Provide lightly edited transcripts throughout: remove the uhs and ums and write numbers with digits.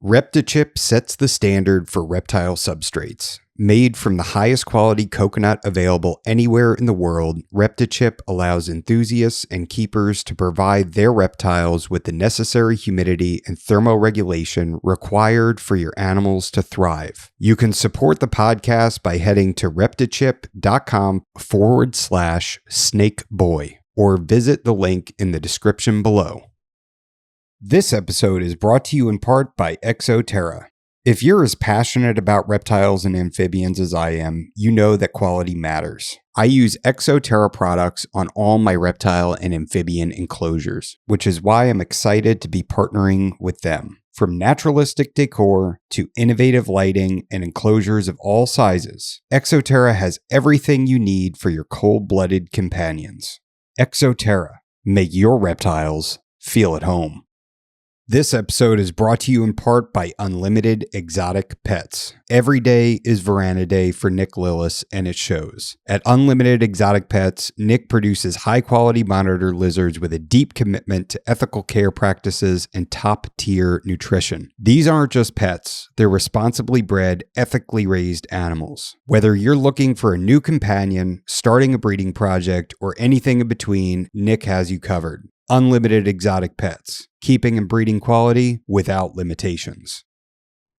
Reptichip sets the standard for reptile substrates. Made from the highest quality coconut available anywhere in the world, Reptichip allows enthusiasts and keepers to provide their reptiles with the necessary humidity and thermoregulation required for your animals to thrive. You can support the podcast by heading to reptichip.com/snakeboy or visit the link in the description below. This episode is brought to you in part by Exoterra. If you're as passionate about reptiles and amphibians as I am, you know that quality matters. I use Exoterra products on all my reptile and amphibian enclosures, which is why I'm excited to be partnering with them. From naturalistic decor to innovative lighting and enclosures of all sizes, Exoterra has everything you need for your cold-blooded companions. Exoterra, make your reptiles feel at home. This episode is brought to you in part by Unlimited Exotic Pets. Every day is Veranda Day for Nick Lillis, and it shows. At Unlimited Exotic Pets, Nick produces high-quality monitor lizards with a deep commitment to ethical care practices and top-tier nutrition. These aren't just pets. They're responsibly bred, ethically raised animals. Whether you're looking for a new companion, starting a breeding project, or anything in between, Nick has you covered. Unlimited Exotic Pets, keeping and breeding quality without limitations.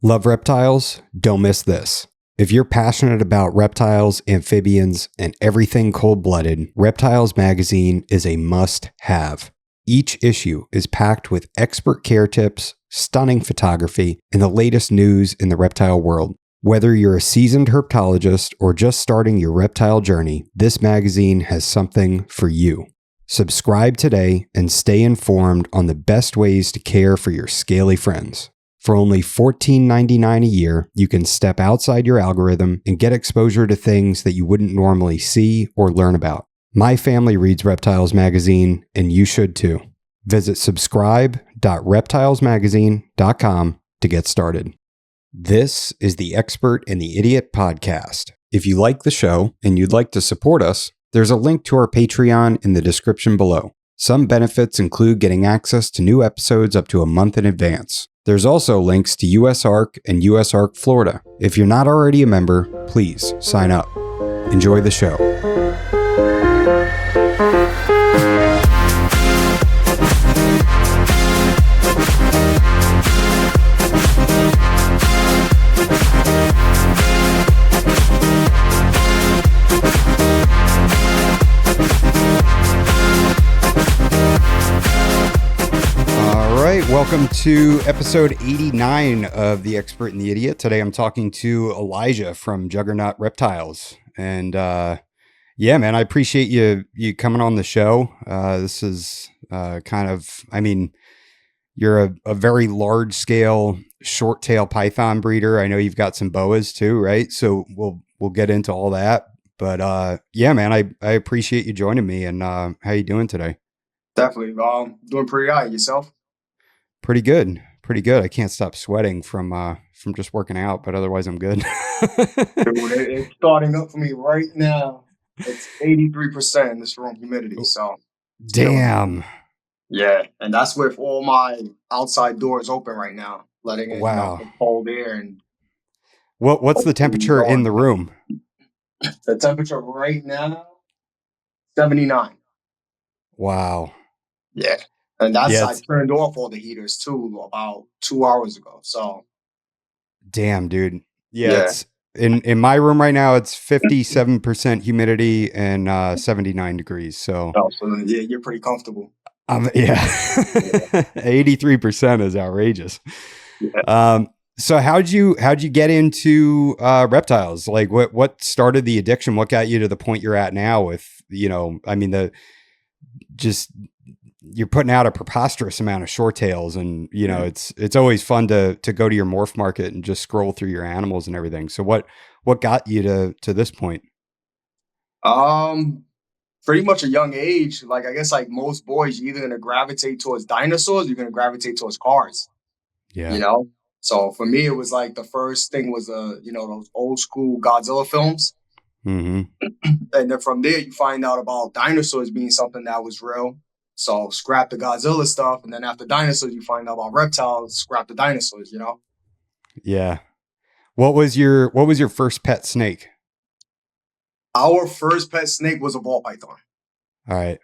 Love reptiles? Don't miss this. If you're passionate about reptiles, amphibians, and everything cold-blooded, Reptiles magazine is a must-have. Each issue is packed with expert care tips, stunning photography, and the latest news in the reptile world. Whether you're a seasoned herpetologist or just starting your reptile journey, this magazine has something for you. Subscribe today and stay informed on the best ways to care for your scaly friends. For only $14.99 a year, you can step outside your algorithm and get exposure to things that you wouldn't normally see or learn about. My family reads Reptiles magazine, and you should too. Visit subscribe.reptilesmagazine.com to get started. This is the Expert and the Idiot podcast. If you like the show and you'd like to support us, there's a link to our Patreon in the description below. Some benefits include getting access to new episodes up to a month in advance. There's also links to USARK and USARK Florida. If you're not already a member, please sign up. Enjoy the show. Welcome to episode 89 of The Expert and the Idiot. Today I'm talking to Elijah from Juggernaut Reptiles. And yeah, man, I appreciate you coming on the show. This is you're a very large scale short tail python breeder. I know you've got some boas too, right? So we'll get into all that. But yeah, man, I appreciate you joining me. And how you doing today? Definitely. Doing pretty all right. Yourself? Pretty good. I can't stop sweating from just working out, but otherwise I'm good. It's starting up for me right now. It's 83% in this room humidity. So damn. Yeah, and that's with all my outside doors open right now, letting in cold air. And what's the temperature in the room? The temperature right now, 79. Wow. Yeah. And I turned off all the heaters too about 2 hours ago. So, damn, dude. Yeah. It's in my room right now. It's 57% humidity and 79 degrees. So, yeah, you're pretty comfortable. Yeah. 83% is outrageous. Yeah. So how'd you get into reptiles? Like what started the addiction? What got you to the point you're at now with, you're putting out a preposterous amount of short tails, and it's always fun to go to your morph market and just scroll through your animals and everything. So what got you to this point? Pretty much a young age. Like, I guess like most boys, you're either going to gravitate towards dinosaurs, or you're going to gravitate towards cars. Yeah. So for me, it was like the first thing was those old school Godzilla films. Mm-hmm. And then from there, you find out about dinosaurs being something that was real. So scrap the Godzilla stuff. And then after dinosaurs, you find out about reptiles, scrap the dinosaurs, Yeah. What was your first pet snake? Our first pet snake was a ball python. All right.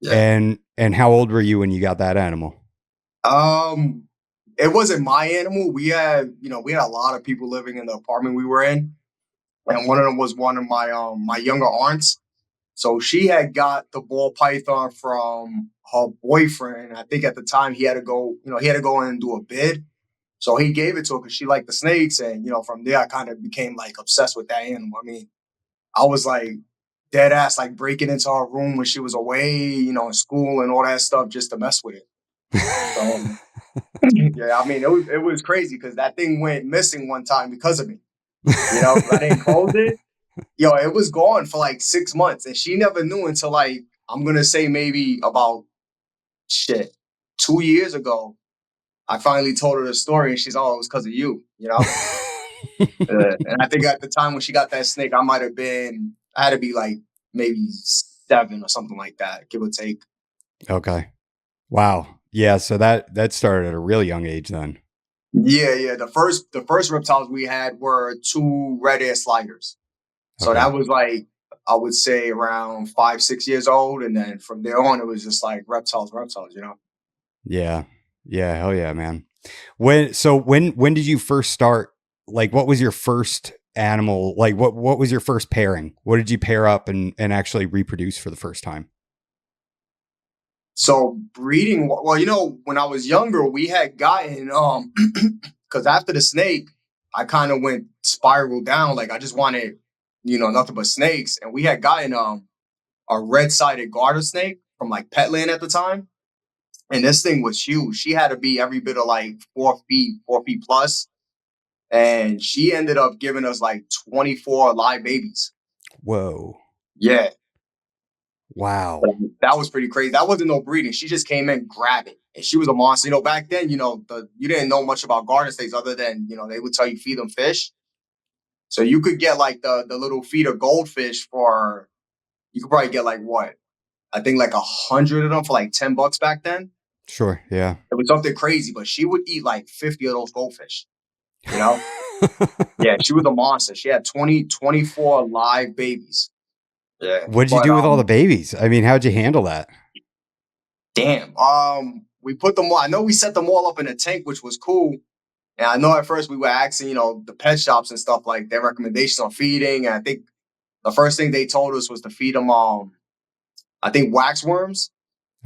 Yeah. And how old were you when you got that animal? Um, it wasn't my animal. We had a lot of people living in the apartment we were in, and one of them was one of my younger aunts. So she had got the ball python from her boyfriend. I think at the time he had to go in and do a bid. So he gave it to her because she liked the snakes, and from there I kind of became like obsessed with that animal. I mean, I was like dead ass like breaking into her room when she was away, in school and all that stuff just to mess with it. So yeah, I mean it was crazy because that thing went missing one time because of me. 'Cause I didn't close it. Yo, it was gone for like 6 months, and she never knew until like I'm gonna say maybe about shit 2 years ago. I finally told her the story, and she's oh, it was because of you. And I think at the time when she got that snake, I had to be like maybe 7 or something like that, give or take. Okay. Wow. Yeah, so that started at a really young age then. Yeah, yeah. The first reptiles we had were two red air sliders. So Okay. that was like I would say around 5, 6 years old, and then from there on it was just like reptiles, reptiles. Yeah. Yeah, hell yeah, man. When did you first start, like what was your first animal? Like what was your first pairing? What did you pair up and actually reproduce for the first time? So breeding, well, when I was younger, we had gotten because after the snake, I kind of went spiral down. Like I just wanted, nothing but snakes, and we had gotten a red-sided garter snake from like Petland at the time, and this thing was huge. She had to be every bit of like 4 feet, 4 feet plus, and she ended up giving us like 24 live babies. Whoa. Yeah, Wow. like, that was pretty crazy. That wasn't no breeding. She just came in grabbing, and she was a monster. Back then, you didn't know much about garden snakes other than they would tell you feed them fish. So you could get like the little feeder goldfish for you could probably get like what I think like 100 of them for like $10 back then. Sure. Yeah. It was something crazy, but she would eat like 50 of those goldfish. You know, yeah, she was a monster. She had 24 live babies. Yeah, What'd you but do with all the babies? I mean, how'd you handle that? damn. We put them all. I know we set them all up in a tank, which was cool. And I know at first we were asking, the pet shops and stuff like their recommendations on feeding. And I think the first thing they told us was to feed them, I think waxworms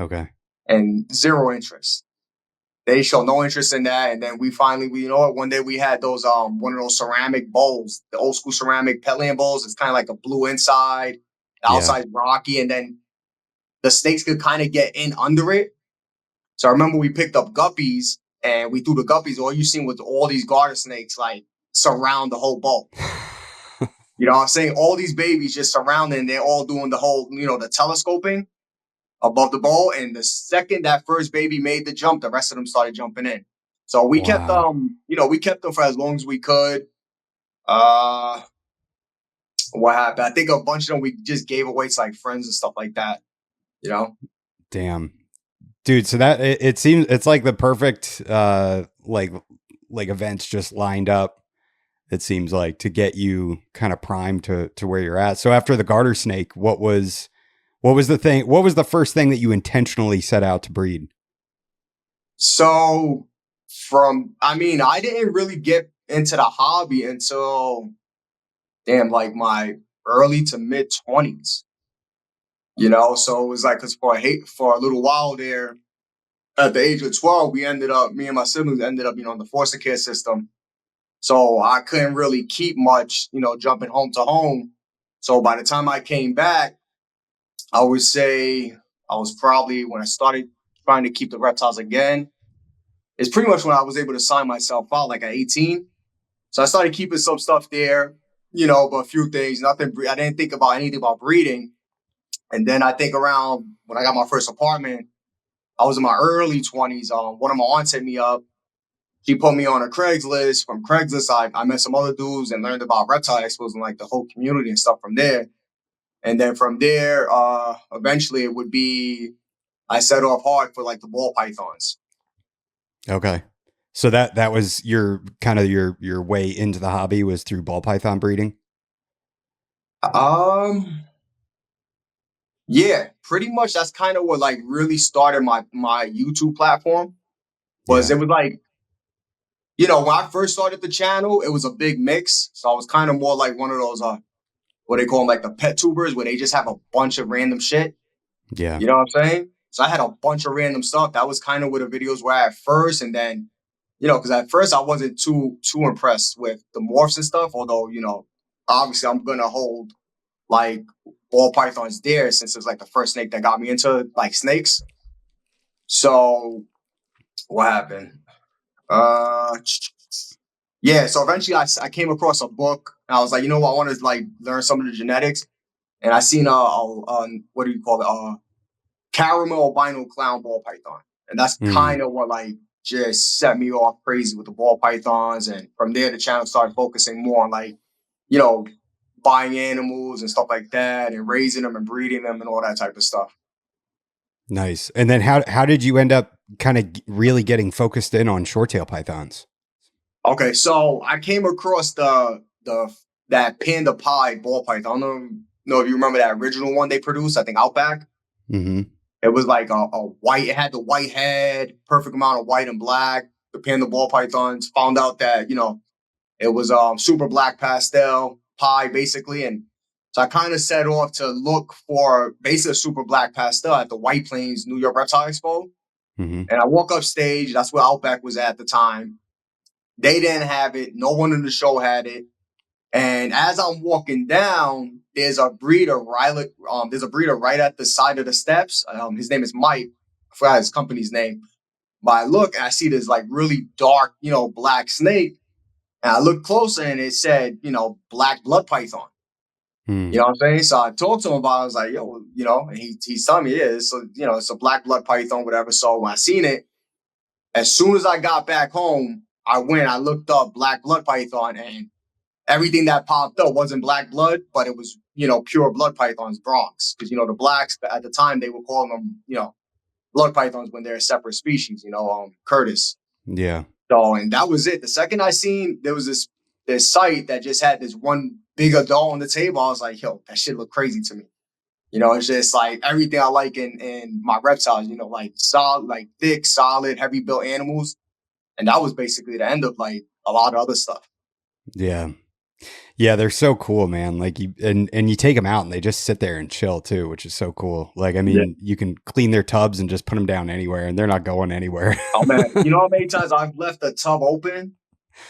Okay. and zero interest. They show no interest in that. And then one day we had those, one of those ceramic bowls, the old school ceramic Petland bowls. It's kind of like a blue inside, the Yeah. outside's rocky, and then the snakes could kind of get in under it. So I remember we picked up guppies and we threw the guppies. All you seen was all these garter snakes like surround the whole bowl. You know what I'm saying? All these babies just surrounding, they're all doing the whole, the telescoping above the bowl. And the second that first baby made the jump, the rest of them started jumping in. So Wow. we kept them for as long as we could. Uh what happened? I think a bunch of them we just gave away to like friends and stuff like that, you know? Damn. Dude, so that it seems it's like the perfect like events just lined up. It seems like to get you kind of primed to where you're at. So after the garter snake, what was the thing? What was the first thing that you intentionally set out to breed? So I didn't really get into the hobby until damn like my early to mid 20s. So it was like because for a little while there, at the age of 12, me and my siblings ended up, in the foster care system. So I couldn't really keep much, jumping home to home. So by the time I came back, I would say I was probably when I started trying to keep the reptiles again. It's pretty much when I was able to sign myself out, like at 18. So I started keeping some stuff there, but a few things, nothing. I didn't think about anything about breeding. And then I think around when I got my first apartment, I was in my early 20s. One of my aunts hit me up. She put me on a Craigslist. From Craigslist, I met some other dudes and learned about reptile expos and like the whole community and stuff from there. And then from there, eventually it would be I set off hard for like the ball pythons. Okay. So that was your kind of your way into the hobby was through ball python breeding? Um, yeah, pretty much that's kind of what like really started my YouTube platform. Was Yeah. it was like, when I first started the channel, it was a big mix. So I was kind of more like one of those what they call them, like the pet tubers, where they just have a bunch of random shit. Yeah. You know what I'm saying? So I had a bunch of random stuff. That was kind of where the videos were at first, and then, because at first I wasn't too impressed with the morphs and stuff. Although, obviously I'm gonna hold like ball pythons there since it's like the first snake that got me into like snakes. So what happened? Uh, yeah. So eventually I came across a book, and I was like, you know what? I want to like learn some of the genetics, and I seen what do you call it? Caramel albino clown ball python. And that's Mm. kind of what like just set me off crazy with the ball pythons. And from there, the channel started focusing more on like, you know, buying animals and stuff like that and raising them and breeding them and all that type of stuff. Nice. And then how did you end up kind of really getting focused in on short tail pythons? Okay, so I came across the that panda pie ball python. I don't know if you remember that original one they produced, I think Outback. Mm-hmm. It was like a white, it had the white head, perfect amount of white and black. The panda ball pythons found out that, it was super black pastel pie basically. And so I kind of set off to look for basically a super black pastel at the White Plains New York Reptile Expo. Mm-hmm. And I walk up stage, that's where Outback was at the time. They didn't have it, no one in the show had it. And as I'm walking down, there's a breeder right at the side of the steps. His name is Mike. I forgot his company's name. But I look and I see this like really dark, black snake. And I looked closer and it said, black blood python. You Mm. know what I'm saying? So I talked to him about it. I was like, yo, and he's telling me, yeah, it's a black blood python, whatever. So when I seen it, as soon as I got back home, I looked up black blood python, and everything that popped up wasn't black blood, but it was, pure blood pythons, broncs. Because, the blacks at the time, they were calling them, blood pythons when they're a separate species, Curtis. Yeah. So, and that was it. The second I seen, there was this site that just had this one big adult on the table. I was like, yo, that shit looked crazy to me. It's just like everything I like in my reptiles, like solid, like thick, solid, heavy built animals. And that was basically the end of like a lot of other stuff. Yeah. Yeah, they're so cool, man. Like and you take them out and they just sit there and chill too, which is so cool. Like I Yeah. mean, you can clean their tubs and just put them down anywhere and they're not going anywhere. Oh man, you know how many times I've left the tub open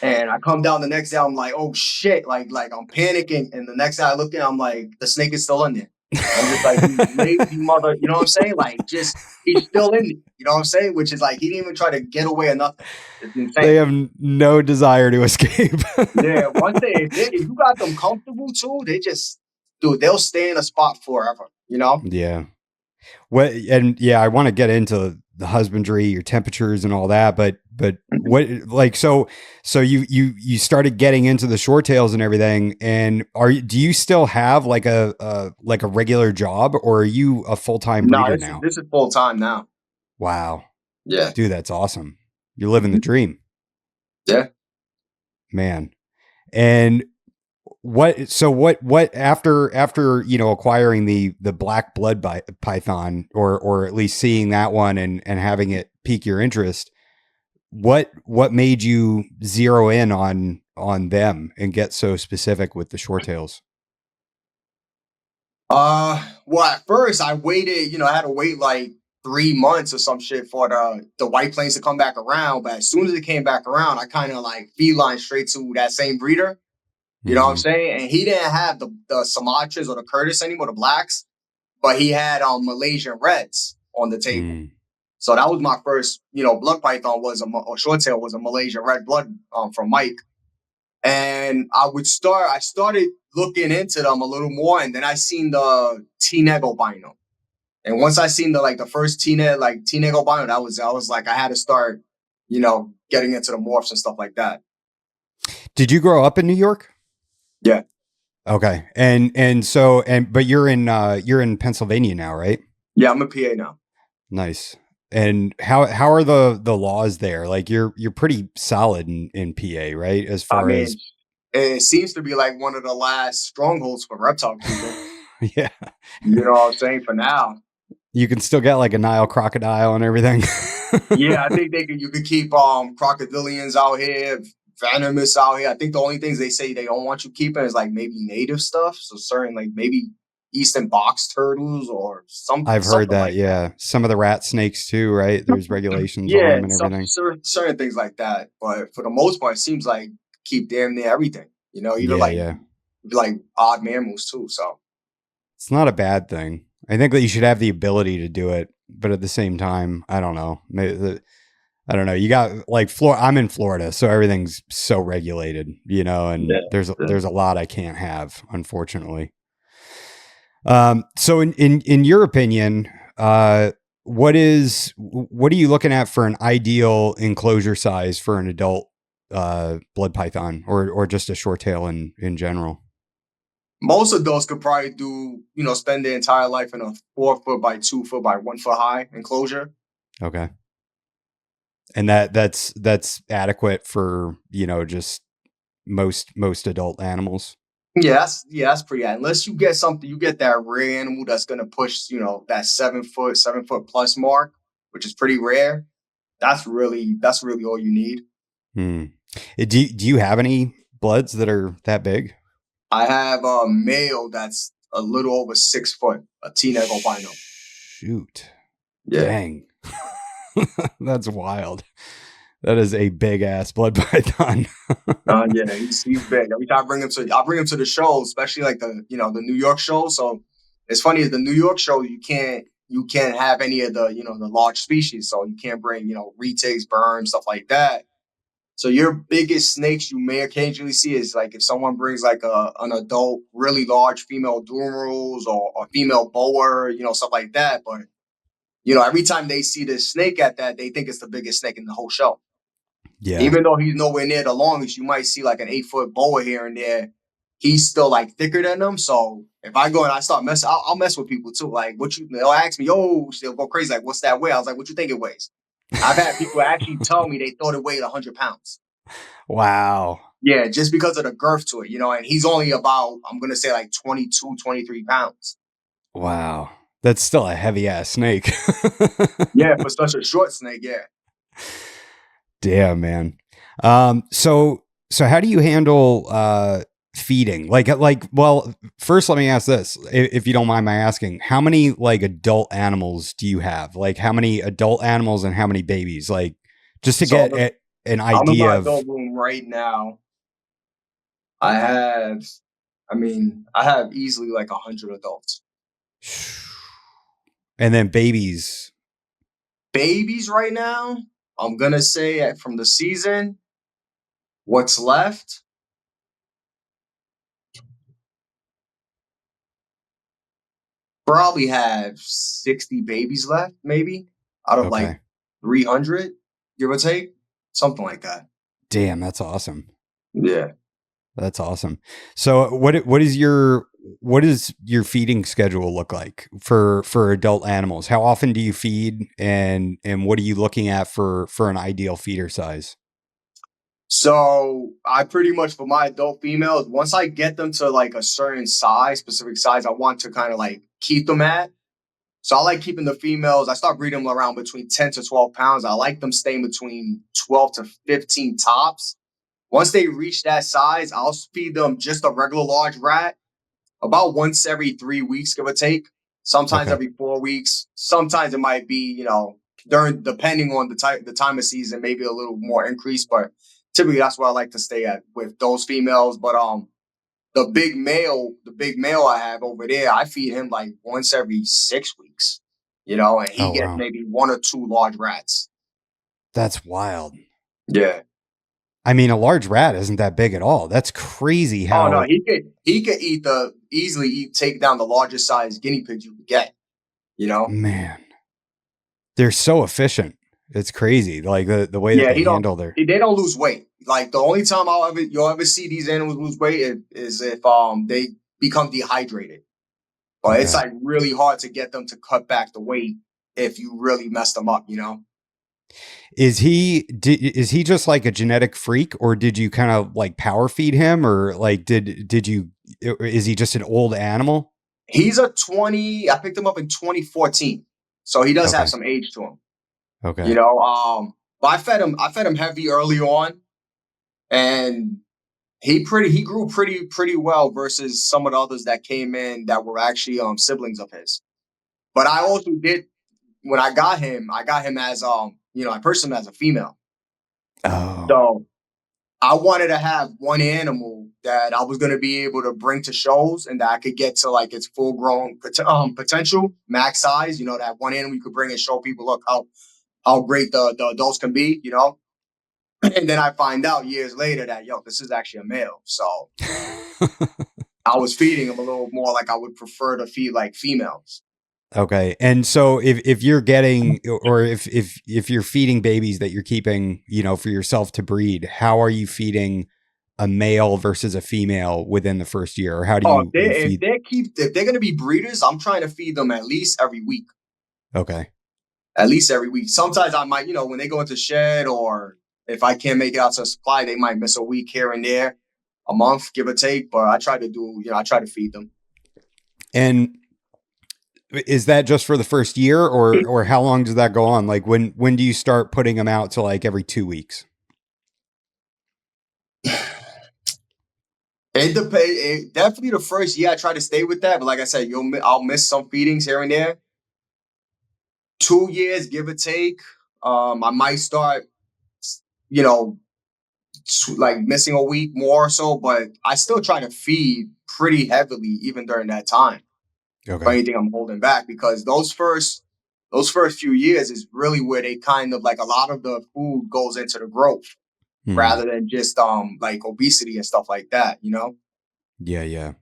and I come down the next day, I'm like, oh shit, like I'm panicking. And the next day I look in, I'm like, the snake is still in there. I'm just like, you lazy mother, you know what I'm saying? Like, just he's still in there, you know what I'm saying? Which is like, he didn't even try to get away or nothing. It's They insane. have no desire to escape. Yeah, once if you got them comfortable too, dude, they'll stay in a spot forever, you know? Yeah. What and yeah, I want to get into the husbandry, your temperatures and all that, but what like so you started getting into the short tails and everything, and do you still have like a regular job, or are you a full-time No, breeder this is now? this is full time now. Wow. Yeah. Dude, that's awesome. You're living the Mhm. dream, Yeah. man. And what after acquiring the black blood python, or at least seeing that one and having it pique your interest, what made you zero in on them and get so specific with the short tails? Well, at first I waited, I had to wait like 3 months or some shit for the White Plains to come back around. But as soon as it came back around, I kind of like feline straight to that same breeder. You know what I'm Mm-hmm. saying? And he didn't have the Sumatras or the Curtis anymore, the blacks, but he had Malaysian Reds on the table. Mm. So that was my first, blood python or short tail was a Malaysian Red blood from Mike. And I started looking into them a little more, and then I seen the T-Neg albino. And once I seen the first T-Neg albino, I was like, I had to start, getting into the morphs and stuff like that. Did you grow up in New York? Yeah. Okay. But you're in Pennsylvania now, right? Yeah, I'm a PA now. Nice. And how are the laws there? Like you're pretty solid in PA, right? As I far as mean, it seems to be like one of the last strongholds for reptile keeping. yeah, You know what I'm saying? For now. you can still get like a Nile crocodile and everything. Yeah, I think you could keep crocodilians out here, venomous out here. I think the only things they say they don't want you keeping is like maybe native stuff. So certain like maybe eastern box turtles or I've heard something that. like that. Yeah, some of the rat snakes too, right? There's regulations on Yeah, them and some everything. certain things like that. But for the most part, it seems like keep damn near everything. You know, Yeah, yeah. even like odd mammals too. So It's not a bad thing. I think that you should have the ability to do it, but at the same time, I don't know. I don't know. You got like Florida. I'm in Florida, so everything's so regulated, yeah, and there's yeah. there's a lot I can't have, unfortunately. So in your opinion, what are you looking at for an ideal enclosure size for an adult blood python or just a short tail in general? Most of those could probably spend their entire life in a 4 foot by 2 foot by 1 foot high enclosure. Okay. And that's adequate for, just most adult animals. That's pretty. Unless you get something, you get that rare animal that's gonna push, that 7 foot plus mark, which is pretty rare. That's really all you need. Hmm. Do you have any bloods that are that big? I have a male that's a little over 6 foot, a teenage albino. Shoot. Yeah. Dang. That's wild. That is a big ass blood python. Yeah, he's big. Every time I bring him to the show, especially like the New York show. So it's funny is the New York show you can't have any of the large species. So you can't bring retigs, burns, stuff like that. So your biggest snakes you may occasionally see is like if someone brings like an adult, really large female Durals or female boer, stuff like that. But every time they see this snake at that, they think it's the biggest snake in the whole show. Yeah. Even though he's nowhere near the longest, you might see like an 8 foot boa here and there. He's still like thicker than them. So if I go and I start messing, I'll mess with people too. Like, they'll ask me, yo, they'll go crazy. Like, what's that weigh? I was like, what you think it weighs? I've had people actually tell me they thought it weighed 100 pounds. Wow. Yeah, just because of the girth to it, and he's only about, I'm going to say like 22, 23 pounds. Wow. That's still a heavy ass snake. Yeah, for such a short snake, yeah. Damn, man. So how do you handle feeding? Well, first let me ask this, if you don't mind my asking, how many like adult animals do you have? Like how many adult animals and how many babies? Like just to So get an I'm in idea my of adult room right now. I have, I have easily like 100 adults. and then babies. Babies right now, I'm going to say from the season, what's left, probably have 60 babies left, maybe out of like Okay. 300, give or take, something like that. Damn, that's awesome. Yeah. That's awesome. So what does your feeding schedule look like for adult animals? How often do you feed and what are you looking at for an ideal feeder size? So I pretty much for my adult females, once I get them to like a certain size, specific size, I want to kind of like keep them at. So I like keeping the females. I start breeding them around between 10 to 12 pounds. I like them staying between 12 to 15 tops. Once they reach that size, I'll feed them just a regular large rat about once every 3 weeks, give or take. Sometimes Okay. every 4 weeks. Sometimes it might be, depending on the time of season, maybe a little more increase. But typically that's where I like to stay at with those females. But the big male I have over there, I feed him like once every 6 weeks, and he Oh gets wow. maybe one or two large rats. That's wild. Yeah. I mean, a large rat isn't that big at all. That's crazy Oh no, how he could take down the largest size guinea pigs you could get. You know. man, they're so efficient. It's crazy. Like the way that Yeah, they handle their they don't lose weight. Like the only time you'll ever see these animals lose weight is if they become dehydrated. But it's okay. like really hard to get them to cut back the weight. if you really messed them up, you know? Is he just like a genetic freak, or did you kind of like power feed him, or like did you is he just an old animal? He's a 20, I picked him up in 2014. So he does have Okay. some age to him, you Okay. know? But I fed him heavy early on, and he grew pretty well versus some of the others that came in that were actually siblings of his. But I also did when I got him as I purchased him as a female. Oh. So I wanted to have one animal that I was going to be able to bring to shows and that I could get to like its full grown potential, max size. You know, that one animal you could bring and show people, look how great the adults can be. You know, and then I find out years later that this is actually a male. So I was feeding him a little more like I would prefer to feed like females. Okay. And so if you're getting, or if you're feeding babies that you're keeping, for yourself to breed, how are you feeding a male versus a female within the first year? Or how do Oh, you feed? if they're gonna be breeders, I'm trying to feed them at least every week. Okay. At least every week. Sometimes I might, when they go into shed or if I can't make it out to supply, they might miss a week here and there, a month, give or take. But I try to feed them. And is that just for the first year, or how long does that go on? Like when do you start putting them out to like every 2 weeks? It depends. Definitely the first year I try to stay with that, but like I said, I'll miss some feedings here and there. 2 years, give or take. I might start, you know, like missing a week more or so, but I still try to feed pretty heavily even during that time. For Okay. anything I'm holding back, because those first few years is really where they kind of like a lot of the food goes into the growth Hmm. rather than just like obesity and stuff like that, you know? Yeah. Yeah.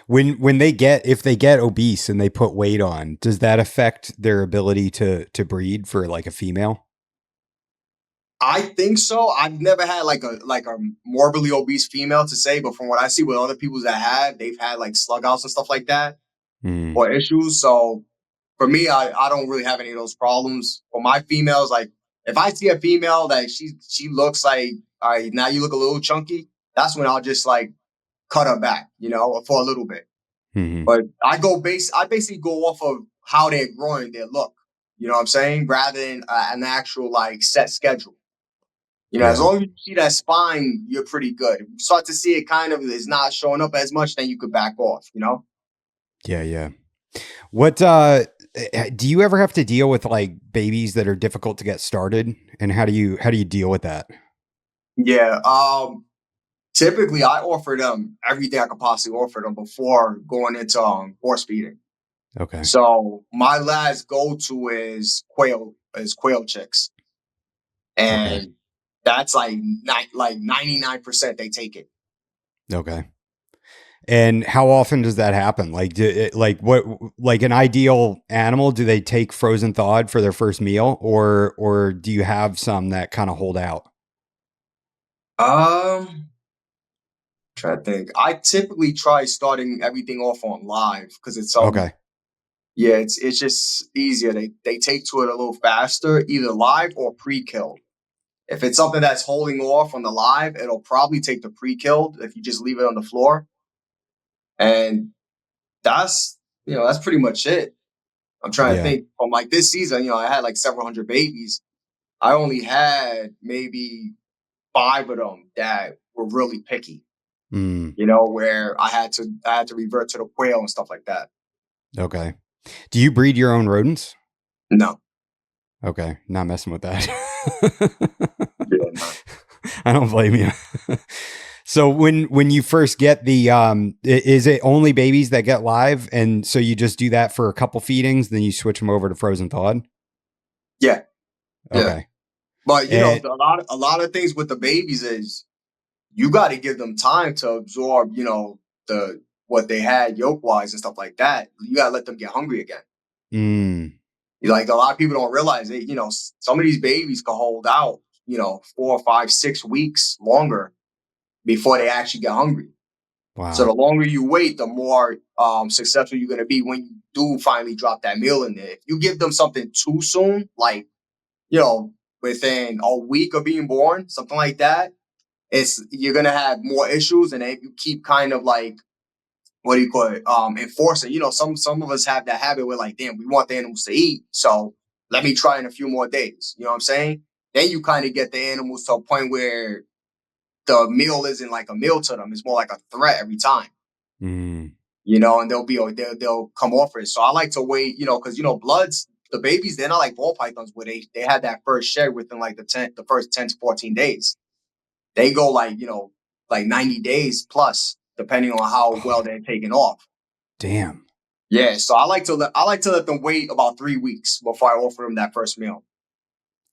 When if they get obese and they put weight on, does that affect their ability to breed for like a female? I think so. I've never had like a morbidly obese female to say, but from what I see with other people that have, they've had like slug outs and stuff like that Hmm. or issues. So for me, I don't really have any of those problems. For my females, like if I see a female that she looks like, all right, now you look a little chunky, that's when I'll just like cut her back, for a little bit. Hmm. But I basically go off of how they're growing, their look. You know what I'm saying? Rather than an actual like set schedule. As Yeah. long as you see that spine, you're pretty good. If you start to see it kind of is not showing up as much, then you could back off. Yeah. Yeah. What do you ever have to deal with like babies that are difficult to get started, and how do you deal with that? Yeah. Typically, I offer them everything I could possibly offer them before going into horse feeding. Okay. So my last go-to is quail chicks, Okay. and that's like 99% they take it. Okay. And how often does that happen? Like, like an ideal animal, do they take frozen thawed for their first meal, or do you have some that kind of hold out? Try to think. I typically try starting everything off on live because it's Okay. yeah, it's just easier. They take to it a little faster, either live or pre-killed. If it's something that's holding off on the live, it'll probably take the pre-killed if you just leave it on the floor. And that's pretty much it. I'm trying to Yeah. think from like this season, I had like several hundred babies. I only had maybe five of them that were really picky, Mm, where I had to revert to the quail and stuff like that. okay. Do you breed your own rodents? No. Okay. Not messing with that. Yeah, no. I don't blame you. So when you first get is it only babies that get live, and so you just do that for a couple feedings, then you switch them over to frozen thawed? Yeah, yeah. Okay. But And a lot of things with the babies is you got to give them time to absorb, the what they had yolk wise and stuff like that. You got to let them get hungry again. mm, Like a lot of people don't realize it. Some of these babies can hold out, 4, 5, 6 weeks longer before they actually get hungry. So the Wow. longer you wait, the more successful you're going to be when you do finally drop that meal in there. If you give them something too soon, like, you know, within a week of being born, something like that, you're going to have more issues. And if you keep kind of like, what do you call it? Enforcing, some of us have that habit where like, damn, we want the animals to eat. So let me try in a few more days. You know what I'm saying? Then you kind of get the animals to a point where the meal isn't like a meal to them. It's more like a threat every time. Mm. And they'll come off it. So I like to wait, because bloods, the babies, they're not like ball pythons where they had that first shed within like the first 10 to 14 days. They go like 90 days plus, depending on how well Oh, they're taken off. damn. Yeah, so I like to let them wait about 3 weeks before I offer them that first meal.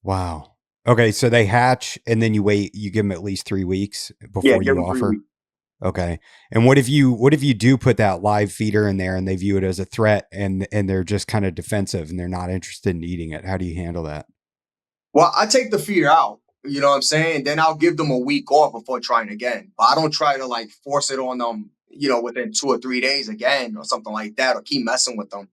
Wow. Okay, so they hatch and then you give them at least 3 weeks Yeah, before give you them three offer. weeks. Okay. And what if you do put that live feeder in there and they view it as a threat and they're just kind of defensive and they're not interested in eating it? How do you handle that? Well, I take the feeder out. You know what I'm saying? Then I'll give them a week off before trying again. But I don't try to like force it on them, within 2 or 3 days again or something like that, or keep messing with them.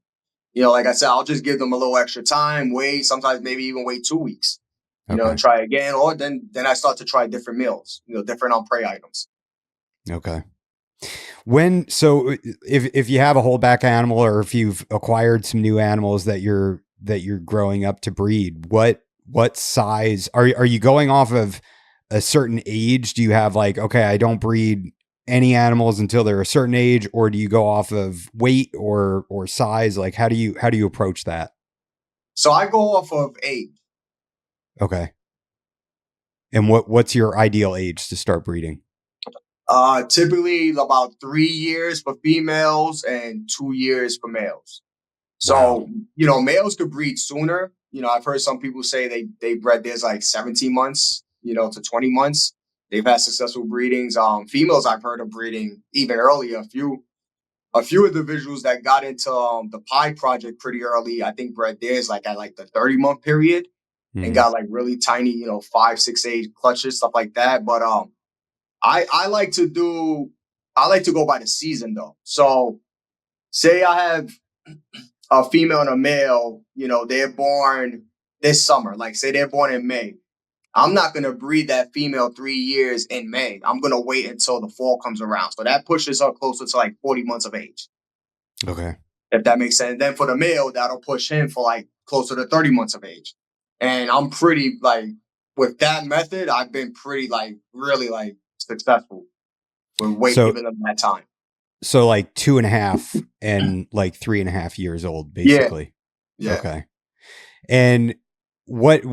Like I said, I'll just give them a little extra time, wait, sometimes maybe even wait 2 weeks, and Okay. try again. Or then I start to try different meals, different on prey items. Okay. If you have a holdback animal or if you've acquired some new animals that you're growing up to breed, what size are you going off of a certain age? Do you have like, okay, I don't breed any animals until they're a certain age, or do you go off of weight or size? Like how do you approach that? So I go off of age. Okay. And what's your ideal age to start breeding? Typically about 3 years for females and 2 years for males. Wow. So, males could breed sooner. I've heard some people say they bred theirs like 17 months, to 20 months. They've had successful breedings. Females I've heard of breeding even earlier. A few individuals that got into the pie project pretty early, I think bred theirs like at like the 30-month period and Hmm. got like really tiny, 5, 6, 8 clutches, stuff like that. But I like to go by the season though. So say I have a female and a male, they're born this summer. Like say they're born in May. I'm not gonna breed that female 3 years in May. I'm gonna wait until the fall comes around. So that pushes her closer to like 40 months of age, Okay. if that makes sense. Then for the male, that'll push him for like closer to 30 months of age. And I'm pretty like with that method, I've been pretty like really like successful with So giving them that time. so like 2.5 and like 3.5 years old, Yeah, basically. yeah. Okay. And what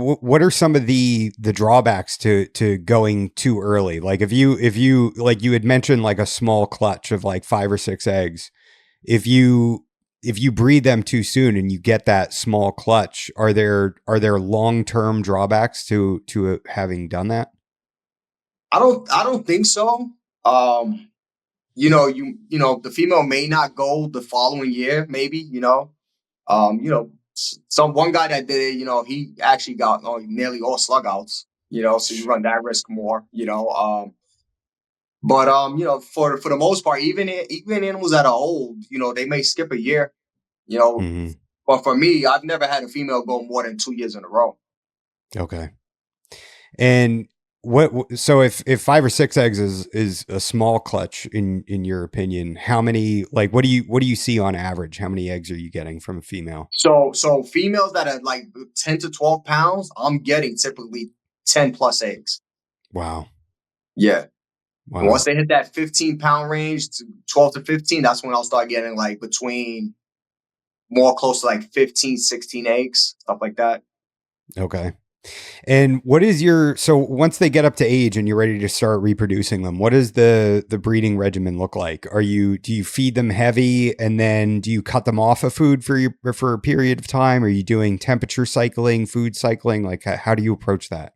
are some of the drawbacks to going too early? Like if you like you had mentioned like a small clutch of like 5 or 6 eggs. If you breed them too soon and you get that small clutch, are there long-term drawbacks to having done that? I don't think so. Um, the female may not go the following year, maybe, some one guy that did it, he actually got nearly all slug outs, so you run that risk more, but for the most part, even animals that are old, they may skip a year, you know, Hmm. but for me, I've never had a female go more than 2 years in a row. Okay. And so if 5 or 6 eggs is a small clutch in your opinion, how many, like what do you see on average? How many eggs are you getting from a female? So females that are like 10 to 12 pounds, I'm getting typically 10 plus eggs. Wow. Yeah. And once Wow. they hit that 15-pound range, to 12 to 15, that's when I'll start getting like between more close to like 15, 16 eggs, stuff like that. Okay. And what is your, so once they get up to age and you're ready to start reproducing them, what does the breeding regimen look like? Do you feed them heavy and then do you cut them off of food for a period of time? Are you doing temperature cycling, food cycling? Like how do you approach that?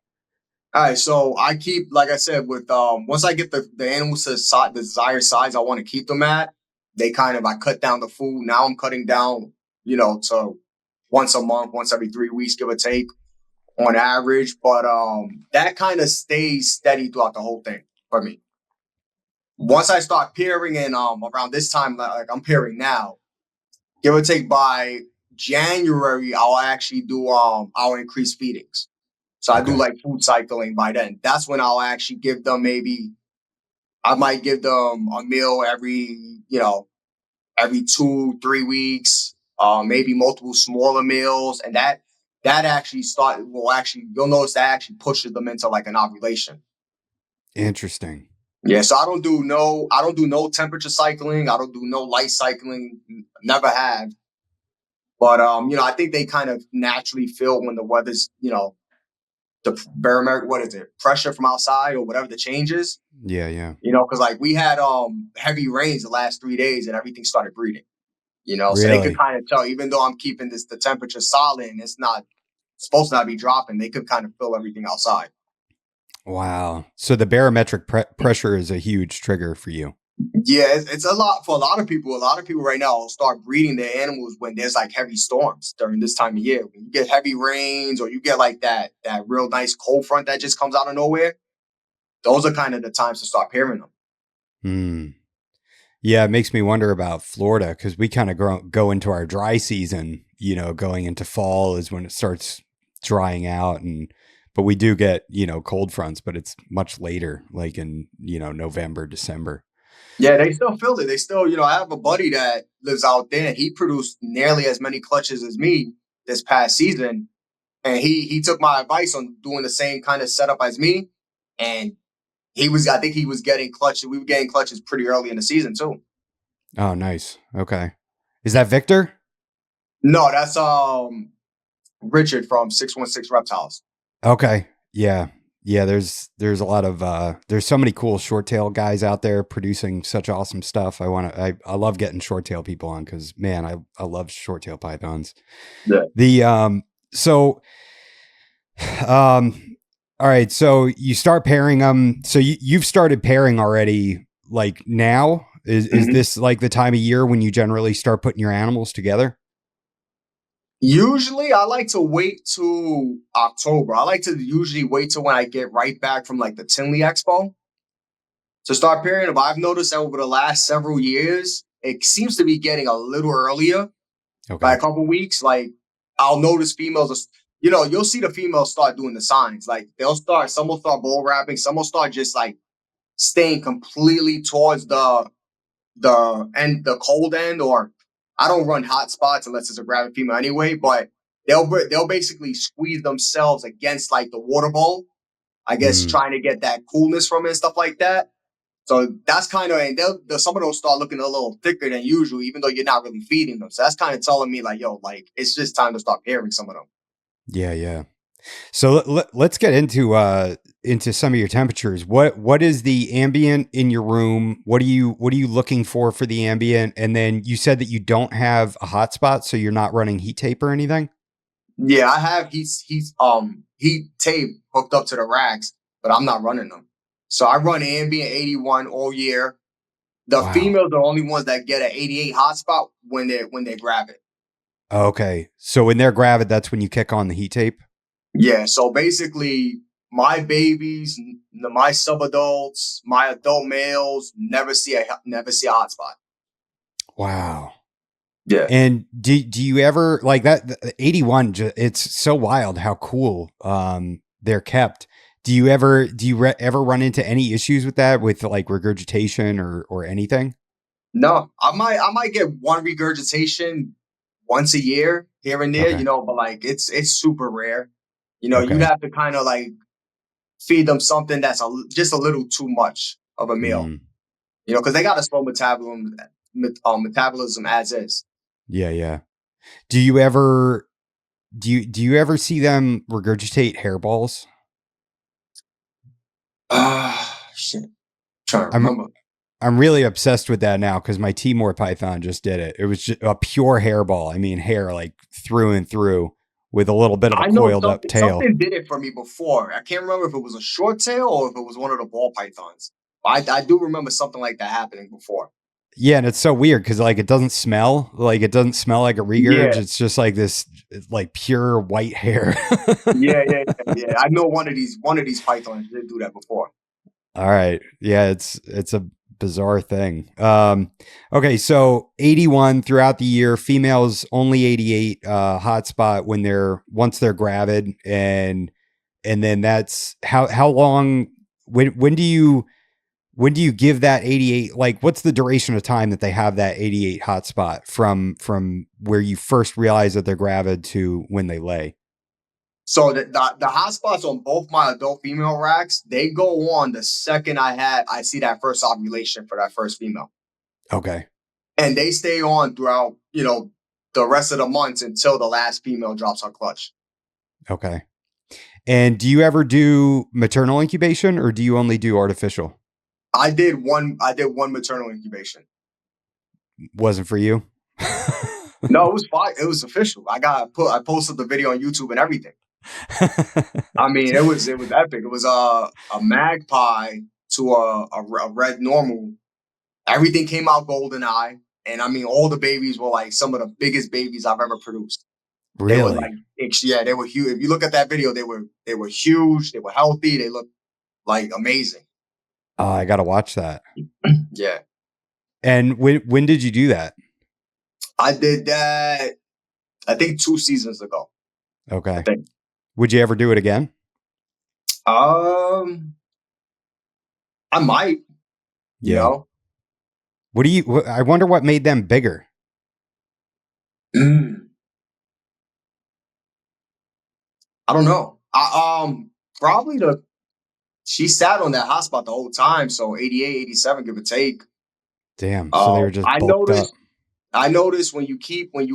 All right, so I keep, like I said, with once I get the animals to the desired size I want to keep them at, I cut down the food. Now I'm cutting down, to once a month, once every 3 weeks, give or take, on average. But that kind of stays steady throughout the whole thing for me. once I start pairing in around this time, like I'm pairing now, give or take by January, I'll actually do I'll increase feedings. So I do Okay. like food cycling by then. That's when I'll actually give them maybe I might give them a meal every 2-3 weeks, maybe multiple smaller meals, and that actually you'll notice that actually pushes them into like an ovulation. Interesting. Yeah, so I don't do no temperature cycling. I don't do no light cycling. Never have. But I think they kind of naturally feel when the weather's, the barometric, what is it, pressure from outside or whatever the change is. Yeah, yeah. Because like we had heavy rains the last 3 days and everything started breeding. So they could Really? kind of tell, even though I'm keeping the temperature solid and it's not supposed to not be dropping, they could kind of feel everything outside. Wow. So the barometric pressure is a huge trigger for you. Yeah, it's a lot for a lot of people. A lot of people right now will start breeding their animals when there's like heavy storms during this time of year. When you get heavy rains or you get like that real nice cold front that just comes out of nowhere, those are kind of the times to start pairing them. Hmm. Yeah, it makes me wonder about Florida because we kind of go into our dry season, going into fall is when it starts drying out. But we do get, cold fronts, but it's much later, like in, November, December. Yeah, they still feel it. They still, I have a buddy that lives out there and he produced nearly as many clutches as me this past season. And he took my advice on doing the same kind of setup as me. And I think he was getting clutches. We were getting clutches pretty early in the season too. Oh, nice. Okay. Is that Victor? No, that's Richard from 616 Reptiles. Okay. Yeah. Yeah, there's a lot of there's so many cool short tail guys out there producing such awesome stuff. I love getting short tail people on because man, I love short tail pythons. Yeah. The so all right, so you start pairing them. So you've started pairing already like now? Is Mhm. this like the time of year when you generally start putting your animals together? Usually, I like to wait till October. I like to usually wait till when I get right back from like the Tinley Expo to start pairing them. I've noticed that over the last several years, it seems to be getting a little earlier by Okay. a couple weeks. Like I'll notice you'll see the females start doing the signs. Like some will start bull wrapping, some will start just like staying completely towards the cold end, or I don't run hot spots unless it's a gravid female anyway, but they'll basically squeeze themselves against like the water bowl, I guess, Mm, trying to get that coolness from it and stuff like that. So that's kind of, and some of those start looking a little thicker than usual, even though you're not really feeding them. So that's kind of telling me like, yo, like it's just time to start pairing some of them. yeah, yeah. So let's get into some of your temperatures. What is the ambient in your room? What are you looking for the ambient? And then you said that you don't have a hotspot, so you're not running heat tape or anything? Yeah, I have heat tape hooked up to the racks, but I'm not running them. So I run ambient 81 all year. The Wow. females are the only ones that get an 88 hotspot when they grab it. Okay. So when they're gravid, that's when you kick on the heat tape? Yeah. So basically, my babies, my subadults, my adult males never see a hotspot. Wow. Yeah. And do you ever like that the 81 it's so wild how cool they're kept. Do you ever run into any issues with that with like regurgitation or anything? No, I might get one regurgitation once a year here and there, Okay. but like it's super rare. You'd Okay. have to kind of like feed them something that's just a little too much of a meal. Mm. Because they got a slow metabolism as is. Yeah, yeah. Do you ever do you ever see them regurgitate hairballs? Ah, shit. Trying to I'm remember. I'm really obsessed with that now because my Timor Python just did it. It was just a pure hairball. I mean, hair like through and through with a little bit of a I know coiled up tail. something did it for me before. I can't remember if it was a short tail or if it was one of the ball pythons. I do remember something like that happening before. Yeah, and it's so weird because like it doesn't smell like a regurg. Yeah, It's just like this like pure white hair. yeah. I know one of these pythons did do that before. All right. Yeah, it's a bizarre thing. Okay, so 81 throughout the year, females only 88 hotspot once they're gravid, and then that's how long when do you give that 88, like what's the duration of time that they have that 88 hotspot from where you first realize that they're gravid to when they lay? So the hot spots on both my adult female racks, they go on the second I see that first ovulation for that first female. Okay. And they stay on throughout, the rest of the months until the last female drops her clutch. Okay. And do you ever do maternal incubation or do you only do artificial? I did one maternal incubation. Wasn't for you? No, it was fine. It was official. I posted the video on YouTube and everything. I mean, it was epic. It was a magpie to a red normal. Everything came out golden eye. And I mean, all the babies were like some of the biggest babies I've ever produced. They were Really? they were huge. If you look at that video, they were huge. They were healthy. They looked like amazing. I got to watch that. Yeah. And when did you do that? I did that, I think 2 seasons ago. Okay. I think. Would you ever do it again? I might, you Yeah. know. I wonder what made them bigger. I don't know. Probably she sat on that hotspot the whole time. So 88, 87, give or take. Damn. So they were just I bulked up. noticed when you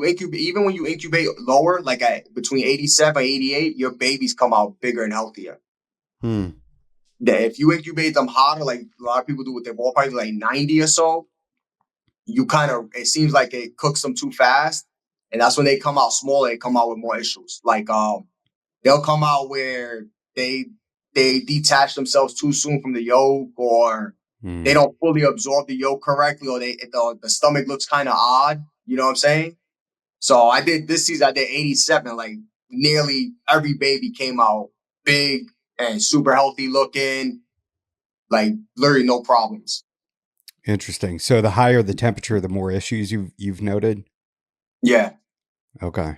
incubate, even when you incubate lower, like between 87, 88, your babies come out bigger and healthier. That if you incubate them hotter, like a lot of people do with their ball pipes, like 90 or so, it seems like it cooks them too fast. And that's when they come out smaller, they come out with more issues. Like, they'll come out where they detach themselves too soon from the yolk, or they don't fully absorb the yolk correctly, or the stomach looks kind of odd. You know what I'm saying? So I did this season. I did 87. Like nearly every baby came out big and super healthy looking. Like literally no problems. Interesting. So the higher the temperature, the more issues you've noted. Yeah. Okay.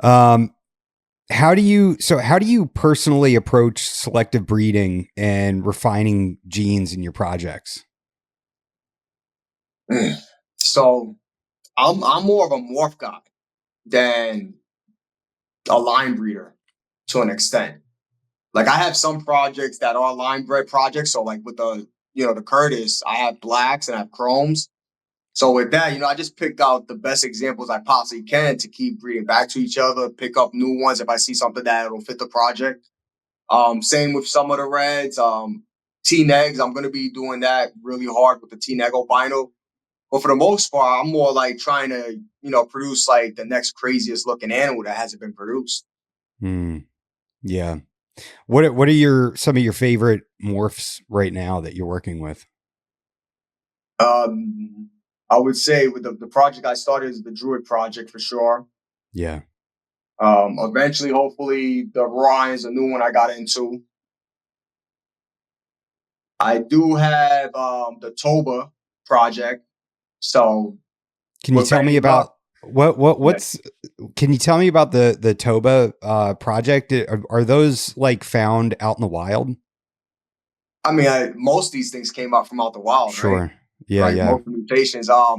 How do you personally approach selective breeding and refining genes in your projects? So I'm more of a morph guy than a line breeder to an extent. Like I have some projects that are line bred projects. So like with the Curtis, I have blacks and I have chromes. So with that, I just pick out the best examples I possibly can to keep breeding back to each other, pick up new ones if I see something that will fit the project. Same with some of the reds. T-negs, I'm going to be doing that really hard with the T-neg albino. But for the most part, I'm more like trying to, produce like the next craziest looking animal that hasn't been produced. Yeah. What are some of your favorite morphs right now that you're working with? I would say with the project I started is the Druid project for sure. Yeah. Eventually, hopefully, the Ryan is a new one I got into. I do have the Toba project. So, can you tell me about can you tell me about the Toba project? Are those like found out in the wild? I mean, most of these things came out from out the wild, sure. Right? Yeah, right? yeah. Most mutations. I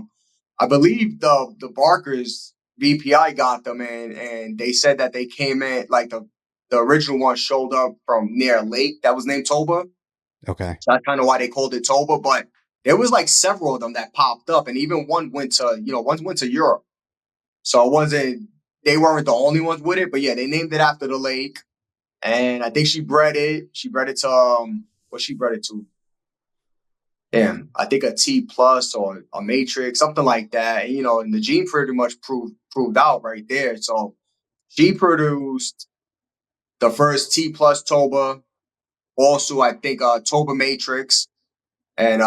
believe the Barkers VPI got them in, and they said that they came in like the original one showed up from near a lake that was named Toba. Okay. So that's kind of why they called it Toba. But there was like several of them that popped up, and even one went to Europe. So they weren't the only ones with it, but yeah, they named it after the lake. And I think she bred it. She bred it to what she bred it to? Damn, I think a T plus or a matrix, something like that. And, and the gene pretty much proved out right there. So she produced the first T plus Toba. Also, I think Toba matrix. And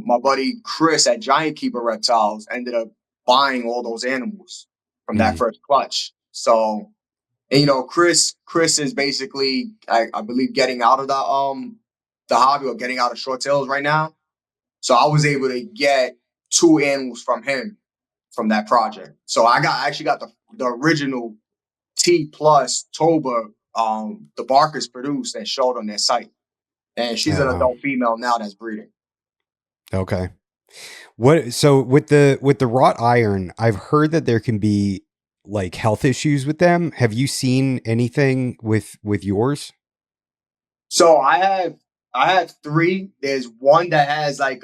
my buddy Chris at Giant Keeper Reptiles ended up buying all those animals from that first clutch. So, and Chris is basically I believe getting out of the hobby or getting out of short tails right now. So I was able to get 2 animals from him from that project. So I actually got the original T plus Toba, the Barkers produced and showed on their site. And she's Oh, an wow. adult female now that's breeding. Okay. So with the wrought iron, I've heard that there can be like health issues with them. Have you seen anything with yours? So I have 3. There's one that has like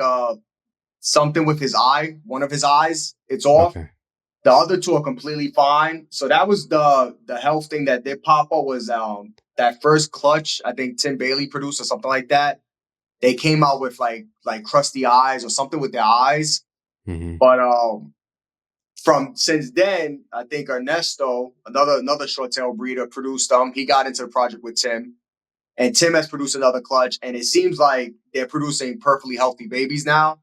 something with his eye, one of his eyes, it's off. Okay. The other 2 are completely fine. So that was the health thing that did pop up was that first clutch, I think Tim Bailey produced or something like that. They came out with like crusty eyes or something with their eyes. Hmm. But from since then, I think Ernesto, another short tail breeder, produced them. He got into the project with Tim, and Tim has produced another clutch, and it seems like they're producing perfectly healthy babies now.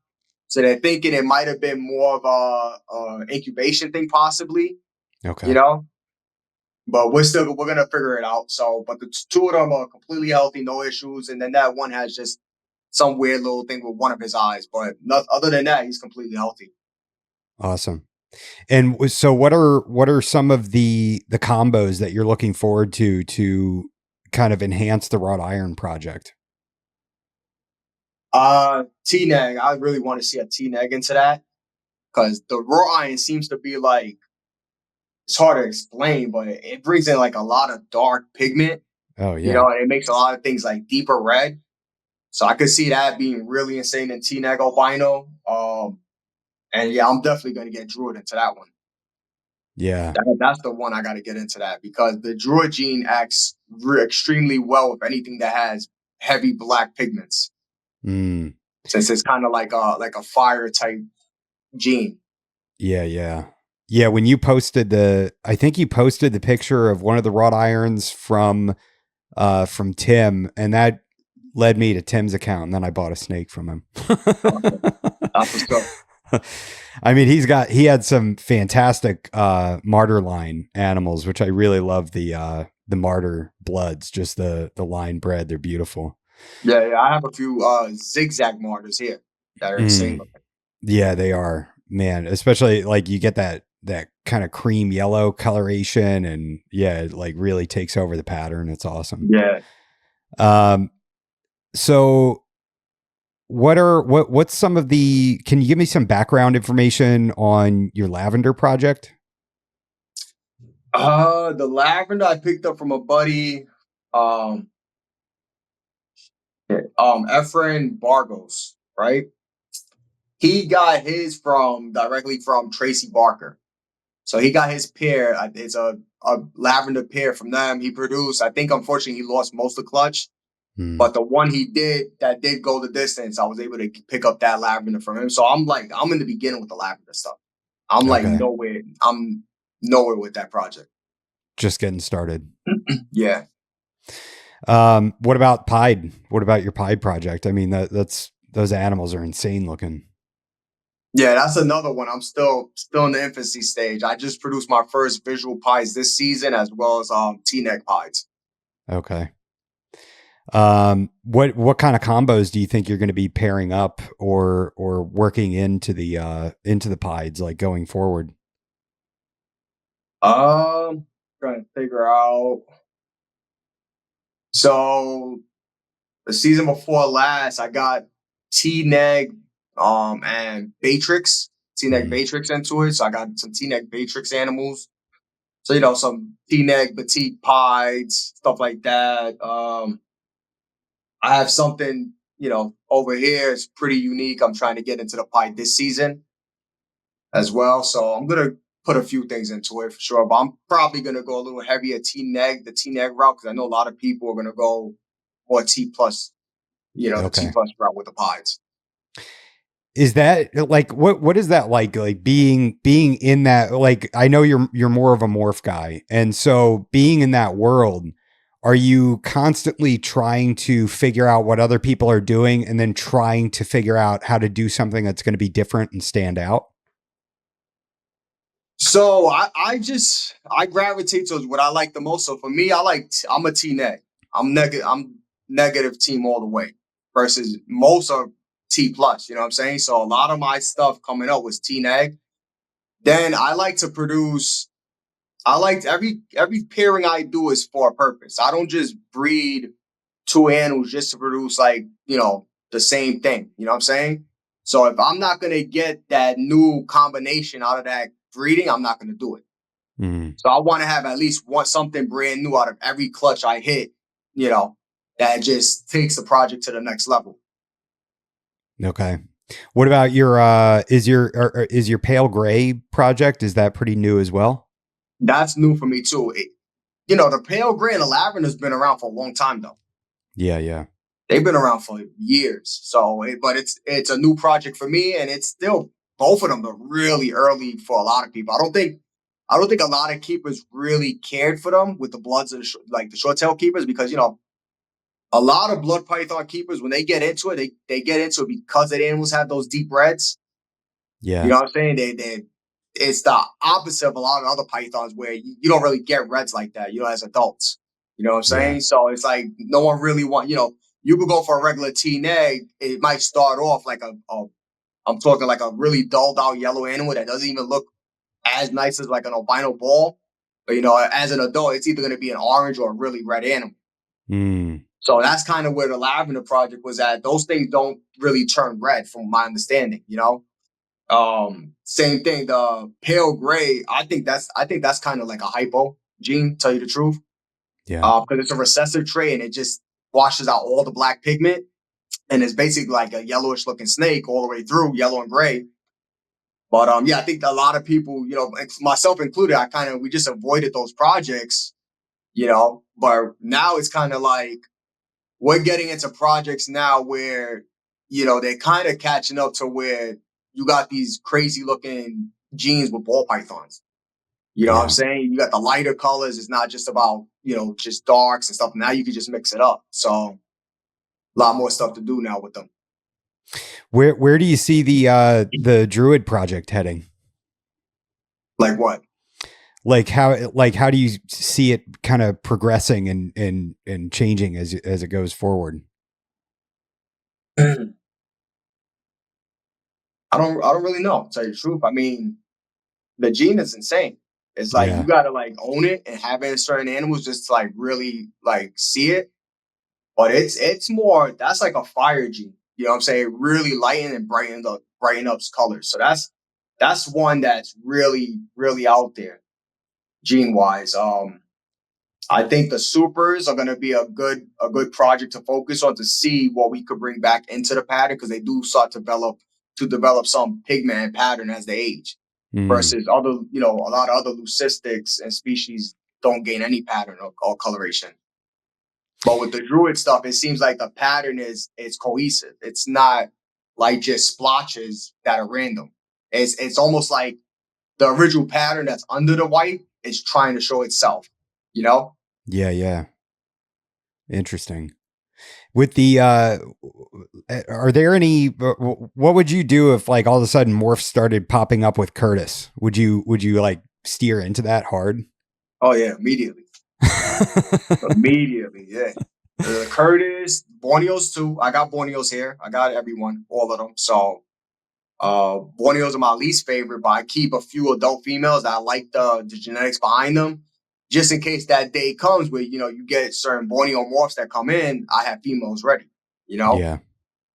So they're thinking it might have been more of a incubation thing, possibly, you Okay. know. But we're gonna figure it out. So, but the 2 of them are completely healthy, no issues, and then that one has just some weird little thing with one of his eyes. But other than that, he's completely healthy. Awesome. And so what are some of the combos that you're looking forward to kind of enhance the wrought iron project? T-Neg, I really want to see a T-Neg into that because the raw iron seems to be like, it's hard to explain, but it brings in like a lot of dark pigment, Oh yeah. and it makes a lot of things like deeper red. So I could see that being really insane in T-Neg albino. And yeah, I'm definitely going to get Druid into that one. Yeah. That's the one I got to get into that because the Druid gene acts extremely well with anything that has heavy black pigments, Mm. since it's kind of like a fire type gene. Yeah, yeah. Yeah, when you posted I think you posted the picture of one of the wrought irons from Tim, and that led me to Tim's account, and then I bought a snake from him. Okay. That's what's up. I mean, he had some fantastic martyr line animals, which I really love the martyr bloods, just the line bred. They're beautiful. Yeah, yeah. I have a few zigzag martyrs here that are insane Mm. looking. Yeah, they are, man. Especially like you get that kind of cream yellow coloration, and yeah, it like really takes over the pattern. It's awesome. Yeah. Um, so what's some of the? Can you give me some background information on your lavender project? The lavender I picked up from a buddy, um, Efren Bargos, right? He got his from directly from Tracy Barker. So he got his pair. It's a lavender pair from them. He produced. I think unfortunately he lost most of the clutch, Hmm. but the one he did that did go the distance, I was able to pick up that lavender from him. So I'm in the beginning with the lavender stuff. I'm like Okay, nowhere. I'm nowhere with that project. just getting started. Yeah. What about pied? What about your pied project? I mean, that's those animals are insane looking. Yeah, that's another one. I'm still in the infancy stage. I just produced my first visual pies this season, as well as T-neck pies. Okay. What kind of combos do you think you're going to be pairing up or working into the pieds like going forward? Trying to figure out. So the season before last, I got T-neck and Batrix, T-neck Hmm. Batrix into it. So I got some T-neck Batrix animals. So some T-neck petite pies, stuff like that. I have something, over here. It's pretty unique. I'm trying to get into the pie this season as well. So I'm gonna put a few things into it for sure. But I'm probably gonna go a little heavier the T-neg route, because I know a lot of people are gonna go more T plus, the T Okay. plus route with the pies. Is that like what is that like being in that, like I know you're more of a morph guy, and so being in that world, are you constantly trying to figure out what other people are doing and then trying to figure out how to do something that's going to be different and stand out? So I gravitate towards what I like the most. So for me, I'm a T neg. I'm negative team all the way. Versus most are T plus. You know what I'm saying? So a lot of my stuff coming up was T neg. Then I like to produce. I like every pairing I do is for a purpose. I don't just breed two animals just to produce the same thing. You know what I'm saying? So if I'm not gonna get that new combination out of that breeding, I'm not gonna do it. Mm. So I want to have at least something brand new out of every clutch I hit, you know, that just takes the project to the next level. Okay. What about your is your pale gray project? Is that pretty new as well? That's new for me too. The pale gray and the lavender has been around for a long time though. Yeah, yeah. They've been around for years. So, but it's a new project for me, and it's still both of them are really early for a lot of people. I don't think a lot of keepers really cared for them with the bloods and the short tail keepers because a lot of blood python keepers when they get into it, they get into it because the animals have those deep reds. You Yeah. know what I'm saying? They it's the opposite of a lot of other pythons where you don't really get reds like that, as adults. You know what I'm Yeah. saying? So it's like no one really you could go for a regular teen egg. It might start off like I'm talking like a really dulled out yellow animal that doesn't even look as nice as like an albino ball. But as an adult, it's either going to be an orange or a really red animal. Mm. So that's kind of where the lavender project was at. Those things don't really turn red, from my understanding. Same thing. The pale gray, I think that's kind of like a hypo gene. Tell you the truth, Yeah. because it's a recessive trait and it just washes out all the black pigment, and it's basically like a yellowish looking snake all the way through, yellow and gray. But yeah, I think a lot of people, myself included, we just avoided those projects. But now it's kind of like we're getting into projects now where, they're kind of catching up to where you got these crazy looking genes with ball pythons. You know what I'm Yeah. saying? You got the lighter colors. It's not just about, just darks and stuff. Now you can just mix it up. So a lot more stuff to do now with them. Where do you see the Druid project heading? Like what? How do you see it kind of progressing and changing as it goes forward? I don't really know, to tell you the truth. I mean, the gene is insane. It's like you Yeah. gotta like own it and have it in certain animals just to like really like see it. But it's more that's like a fire gene. You know what I'm saying? Really lighten and brighten up colors. So that's one that's really, really out there gene wise. I think the supers are gonna be a good project to focus on to see what we could bring back into the pattern because they do start to develop some pigment and pattern as they age. Mm. Versus other, a lot of other leucistics and species don't gain any pattern or coloration. But with the druid stuff, it seems like the pattern is cohesive. It's not like just splotches that are random. It's almost like the original pattern that's under the white is trying to show itself. You know? Yeah, yeah. Interesting. With the are there any what would you do if like all of a sudden morphs started popping up with Curtis? Would you like steer into that hard? Oh yeah, immediately. Immediately, yeah. Curtis, Borneos too. I got Borneos here. I got everyone, all of them. So Borneos are my least favorite, but I keep a few adult females that I like the genetics behind them. Just in case that day comes where, you get certain Borneo morphs that come in, I have females ready, you know? Yeah.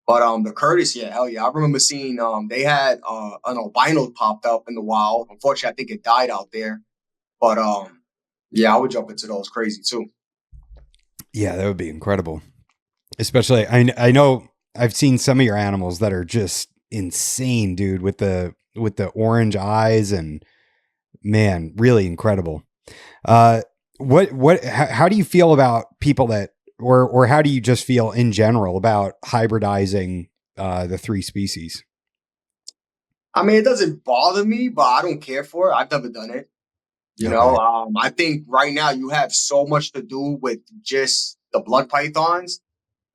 But the Curtis, yeah, hell yeah. I remember seeing they had an albino popped up in the wild. Unfortunately, I think it died out there. But yeah, I would jump into those crazy too. Yeah, that would be incredible. Especially I know I've seen some of your animals that are just insane, dude, with the orange eyes and man, really incredible. Uh, how do you feel about people that, or how do you just feel in general about hybridizing the three species? I mean, it doesn't bother me, but I don't care for it. I've never done it. Okay. I think right now you have so much to do with just the blood pythons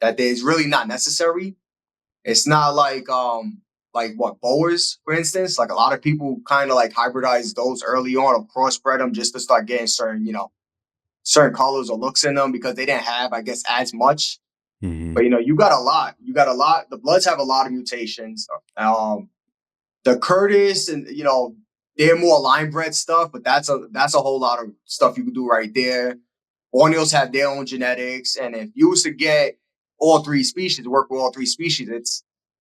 that there's really not necessary. It's not like what boas, for instance. Like a lot of people kind of like hybridize those early on or crossbred them just to start getting certain colors or looks in them because they didn't have, I guess, as much. Hmm. But you got a lot. You got a lot. The Bloods have a lot of mutations. The Curtis and they're more line bred stuff, but that's a whole lot of stuff you can do right there. Borneos have their own genetics, and if you was to get all three species, work with all three species,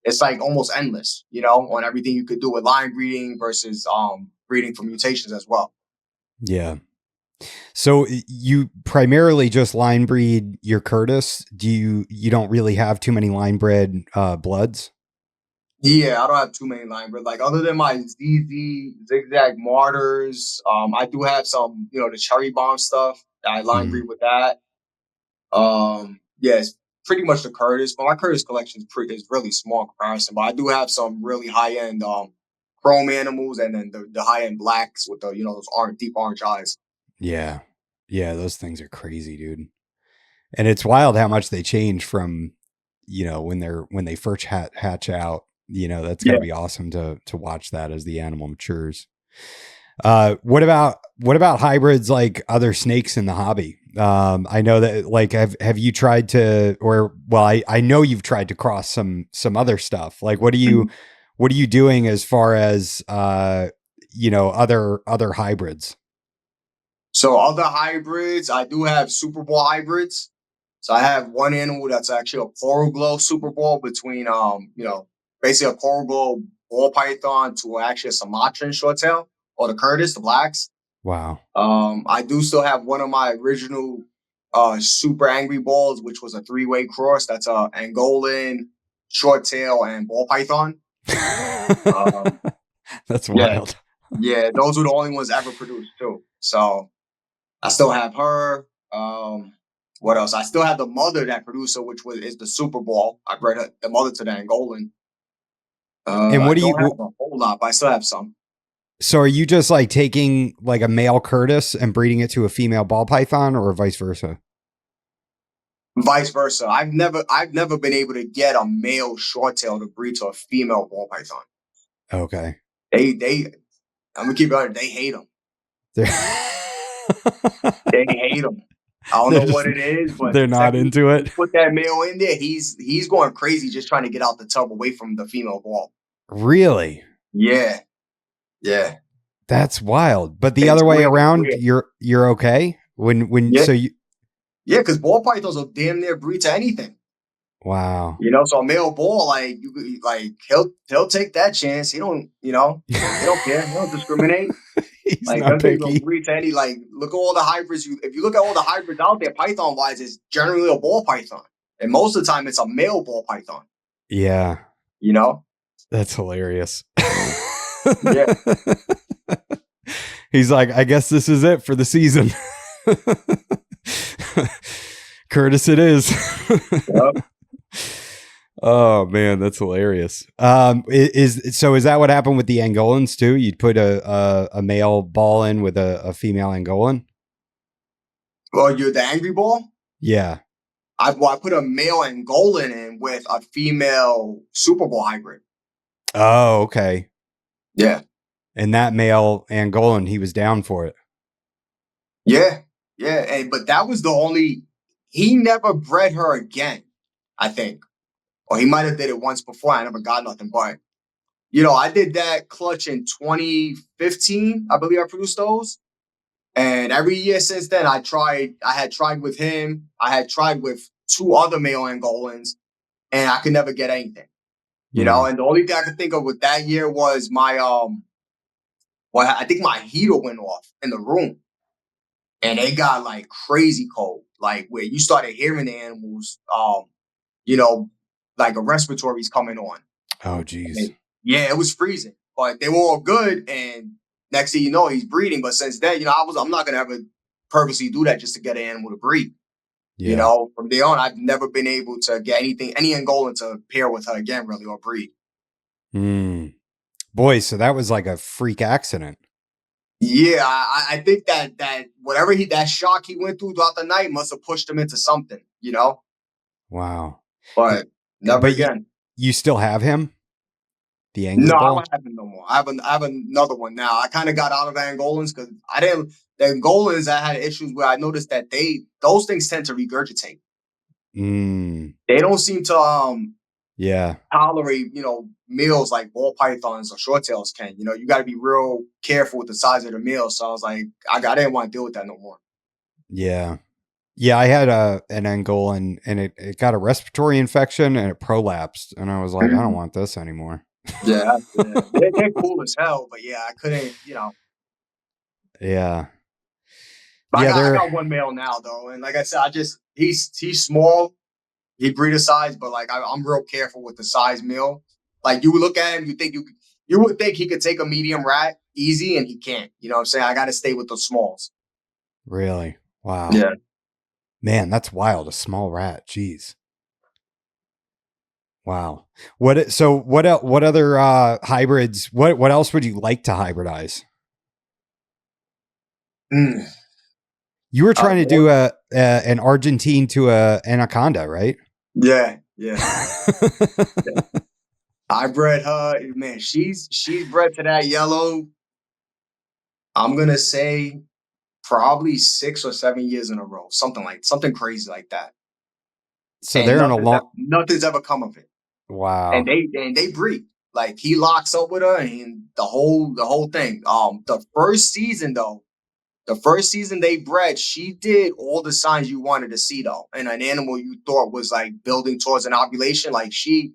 it's like almost endless, on everything you could do with line breeding versus breeding for mutations as well. Yeah. So you primarily just line breed your Curtis. You don't really have too many line bred bloods? Yeah, I don't have too many line bred. Like other than my ZZ zigzag martyrs, I do have some, the cherry bomb stuff that I line Mm. breed with that. Yeah, it's pretty much the Curtis, but my Curtis collection is really small in comparison. But I do have some really high end chrome animals, and then the high end blacks with the those deep orange eyes. Yeah. Yeah, those things are crazy, dude. And it's wild how much they change from, when they first hatch out. That's got to Yeah. be awesome to watch that as the animal matures. What about hybrids like other snakes in the hobby? I know that like have you tried to I know you've tried to cross some other stuff. Like what are you doing as far as other hybrids? So other hybrids, I do have Super Bowl hybrids. So I have one animal that's actually a coral glow Super Bowl between basically a coral glow ball python to actually a Sumatran short tail or the Curtis, the blacks. Wow. I do still have one of my original super angry balls, which was a three-way cross. That's a Angolan, short tail, and ball python. Um, That's yeah, wild. yeah, those were the only ones ever produced too. So I still have her. What else? I still have the mother that produced her, which is the Super Bowl. I bred the mother to the Angolan. And I what do don't you have a whole lot, but I still have some. so are you just like taking like a male Curtis and breeding it to a female ball python or vice versa? Vice versa. I've never been able to get a male short tail to breed to a female ball python. Okay. They I'm gonna keep it honest, they hate them. They're They hate them. I don't they're know just what it is, but they're the not second into you it. put that male in there, he's going crazy just trying to get out the tub away from the female ball. Really? Yeah, yeah. That's wild. But the It's other way weird. It's around, weird. you're okay? When Yeah, so you yeah, because ball pythons will damn near breed to anything. wow. So a male ball, like he'll take that chance. He don't care. He don't discriminate. He's Like not he'll picky. breed to any. Like look at all the hybrids. If you look at all the hybrids out there, python wise, it's generally a ball python, and most of the time it's a male ball python. Yeah. You know? That's hilarious. Yeah. He's like, I guess this is it for the season. Curtis it is. Yep. Oh man, that's hilarious. Is that what happened with the Angolans too? You'd put a male ball in with a female Angolan? Well, you're the angry ball. Yeah. I put a male Angolan in with a female Super Bowl hybrid. Oh, okay. Yeah. And that male Angolan, he was down for it. Yeah. Yeah. But that was the only. He never bred her again, I think. Or he might have did it once before. I never got nothing. But, I did that clutch in 2015. I believe I produced those. And every year since then, I had tried with him. I had tried with two other male Angolans, and I could never get anything. Hmm. And the only thing I could think of with that year was my I think my heater went off in the room, and it got like crazy cold, like where you started hearing the animals, you know, like a respiratory's coming on. Oh, geez. Yeah, it was freezing, but they were all good. And next thing you know, he's breeding. But since then, I'm not gonna ever purposely do that just to get an animal to breed. Yeah. From there on, I've never been able to get any Angolan to pair with her again, really, or breed. Hmm. Boy, so that was like a freak accident. Yeah, I think that whatever that shock he went through throughout the night must have pushed him into something. Wow. But never But again. you still have him? The angry No, I ball? don't have him no more. I have another one now. I kind of got out of the Angolans because I didn't. The Angolans, I had issues where I noticed that those things tend to regurgitate. They don't seem to Yeah. tolerate, meals like ball pythons or short tails can. You got to be real careful with the size of the meal. So I was like, I didn't want to deal with that no more. Yeah. Yeah, I had an Angolan and it got a respiratory infection and it prolapsed. And I was like, I don't want this anymore. Yeah, they're cool as hell, but yeah, I couldn't. Yeah. But I Yeah, got I they're got one male now though, and like I said, he's small, he breeder size, but like I'm real careful with the size male. Like you would look at him, you would think he could take a medium rat easy, and he can't. You know what I'm saying? I got to stay with the smalls. really, wow. Yeah. Man, that's wild. A small rat. Jeez. Wow. What other hybrids, what else would you like to hybridize? Mm. You were trying to More- do an Argentine to a anaconda, right? yeah, yeah. I bred her, man. She's bred to that yellow. I'm gonna say probably 6 or 7 years in a row, something crazy like that, So and they're in a long nothing's ever come of it. And wow. they breed. Like he locks up with her and the whole thing. The first season they bred, she did all the signs you wanted to see though. And an animal you thought was like building towards an ovulation, like she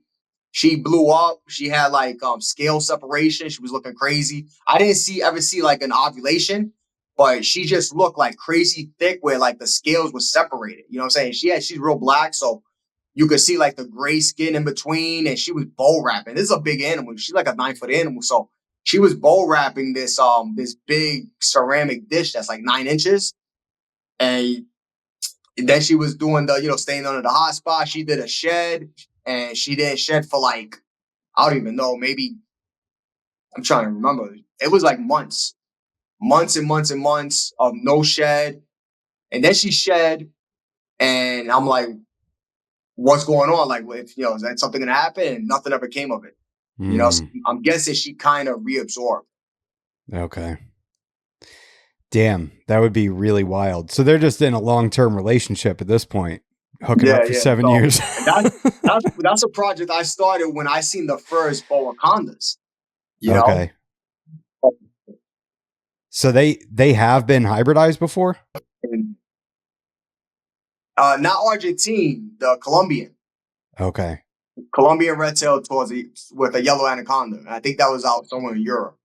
blew up. She had like scale separation. She was looking crazy. I didn't ever see like an ovulation, but she just looked like crazy thick where like the scales were separated. You know what I'm saying? She's real black, so you could see like the gray skin in between, and she was bowl wrapping. This is a big animal. She's like a 9 foot animal, so she was bowl wrapping this big ceramic dish that's like 9 inches, and then she was doing the staying under the hot spot. She did a shed, and she didn't shed for like I don't even know. Maybe I'm trying to remember. It was like months and months and months of no shed, and then she shed, and I'm like, what's going on? Like, if is that something gonna happen? And nothing ever came of it. So Mm, I'm guessing she kind of reabsorbed. okay. Damn, that would be really wild. So they're just in a long-term relationship at this point, hooking Yeah, up for yeah. 7 years. And that's a project I started when I seen the first boacondas. You know, Okay. So they have been hybridized before? and not Argentine, the Okay. Colombian reptile with a yellow anaconda. And I think that was out somewhere in Europe.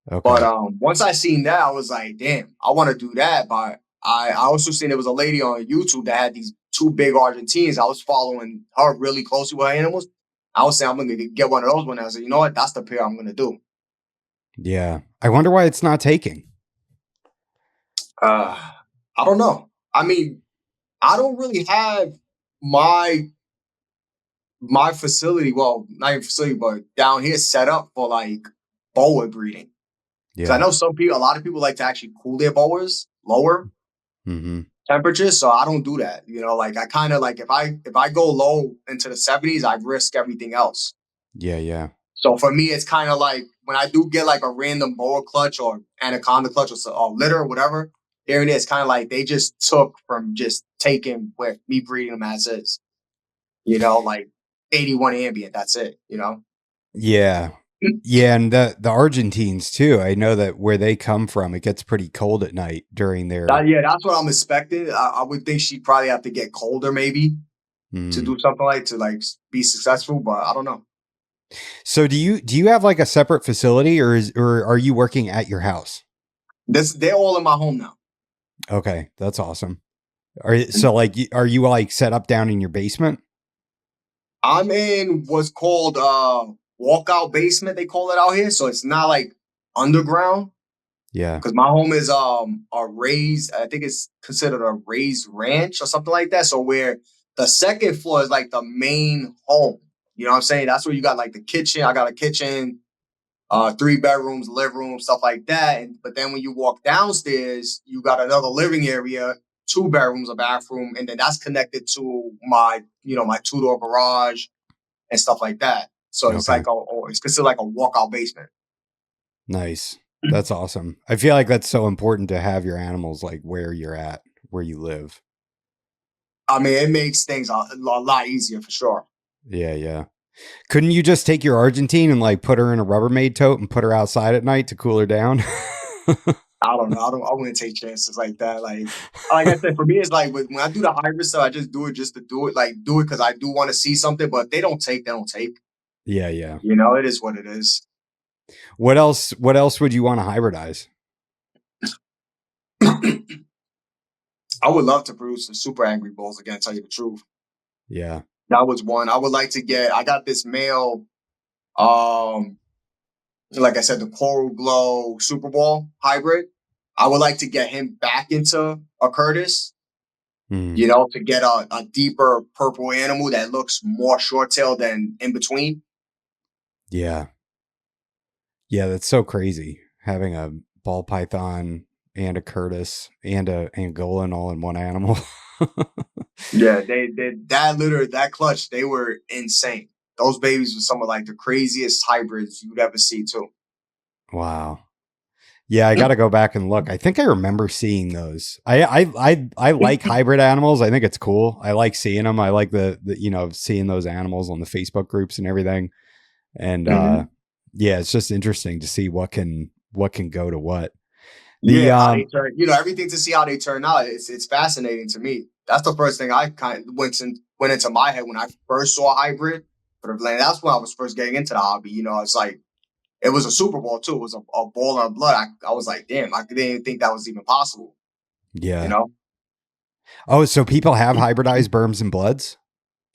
But Okay. once I seen that, I was like, damn, I want to do that. But I also seen there was a lady on YouTube that had these two big Argentines. I was following her really closely with her animals. I was saying I'm gonna get one of those one. I said, you know what? That's the pair I'm gonna do. Yeah. I wonder why it's not taking. Uh, I don't know. I mean, I don't really have my facility. Well, not even facility, but down here set up for like boa breeding. Because I Yeah. know a lot of people like to actually cool their boas lower Mm-hmm. temperatures, so I don't do that. Like I kind of like if I go low into the 70s, I risk everything else. Yeah, yeah. So for me, it's kind of like when I do get like a random boa clutch or anaconda clutch or litter or whatever, here it is. Kind of like they just took from just taking with me breeding them as is. Like 81 ambient. That's it. Yeah. Yeah, and the Argentines too. I know that where they come from, it gets pretty cold at night during their Yeah, that's what I'm expecting. I would think she'd probably have to get colder maybe to mm. do something to like be successful, but I don't know. So do you have like a separate facility or are you working at your house? They're all in my home now. Okay, that's awesome. So like are you like set up down in your basement? I'm in what's called walkout basement, they call it out here. So it's not like underground Yeah. because my home is a raised, I think it's considered a raised ranch or something like that. So where the second floor is like the main home. You know what I'm saying? That's where you got like the kitchen. I got a kitchen, 3 bedrooms, living room, stuff like that. But then when you walk downstairs, you got another living area, 2 bedrooms, a bathroom, and then that's connected to my 2-door garage and stuff like that. So it's Okay. like it's considered like a walkout basement. Nice. That's awesome. I feel like that's so important to have your animals like where you're at, where you live. I mean, it makes things a lot easier for sure. Yeah, yeah. Couldn't you just take your Argentine and like put her in a Rubbermaid tote and put her outside at night to cool her down? I don't know. I wouldn't take chances like that. Like I said, for me, it's like when I do the hybrid stuff, I just do it just to do it. Like do it because I do want to see something. But if they don't take, they don't take. Yeah, yeah. You know, it is what it is. What else? What else would you want to hybridize? I would love to produce the super angry bulls again. To tell you the truth, Yeah. that was one I would like to get. I got this male. Um, like I said, the Coral Glow Super Bowl hybrid. I would like to get him back into a Curtis. Mm, You know, to get a deeper purple animal that looks more short tail than in between. yeah. Yeah, that's so crazy. Having a ball python and a Curtis and a Angolan all in one animal. Yeah, they that litter, that clutch, they were insane. Those babies were some of like the craziest hybrids you'd ever see too. Wow. Yeah, I got to go back and look. I think I remember seeing those. I like hybrid animals. I think it's cool. I like seeing them. I like the seeing those animals on the Facebook groups and everything. And Mm-hmm. yeah, it's just interesting to see what can go to what. The Yeah, how they turn, everything to see how they turn out. It's fascinating to me. That's the first thing I kind of went into my head when I first saw a hybrid. But that's when I was first getting into the hobby. It's like it was a Super Bowl too. It was a ball of blood. I was like, damn, I didn't even think that was even possible. You yeah. know? Oh, so people have hybridized Burms and Bloods?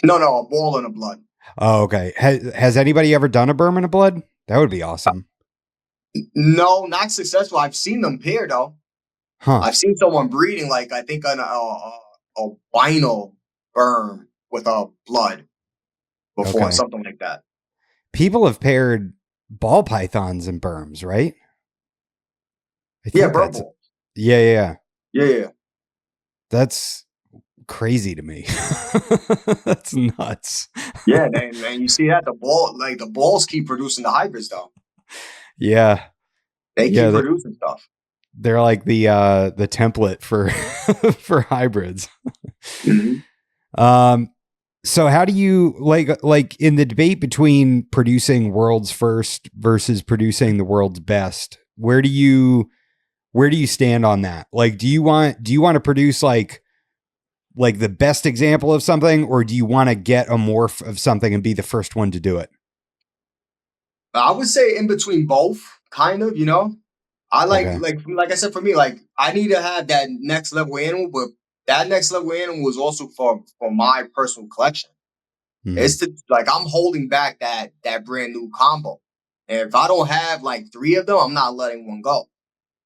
No, a ball in the blood. Oh, okay. Has anybody ever done a Burm and a Blood? That would be awesome. No, not successful. I've seen them pair though. Huh. I've seen someone breeding like I think an albino berm with a blood before, Okay. something like that. People have paired ball pythons and Burms, right? I Yeah, think berm that's ball. yeah, yeah, yeah. Yeah. That's crazy to me. That's nuts. Yeah, man, you see that the balls keep producing the hybrids though. Yeah. They Yeah, keep producing stuff. they're like the template for for hybrids. Mm-hmm. Um so how do you like in the debate between producing world's first versus producing the world's best? Where do you stand on that? Like do you want to produce like the best example of something, or do you want to get a morph of something and be the first one to do it? I would say in between both, kind of. I Okay. like I said, for me, like I need to have that next level animal, but that next level animal was also for my personal collection. Mm, It's like I'm holding back that brand new combo. And if I don't have like three of them, I'm not letting one go.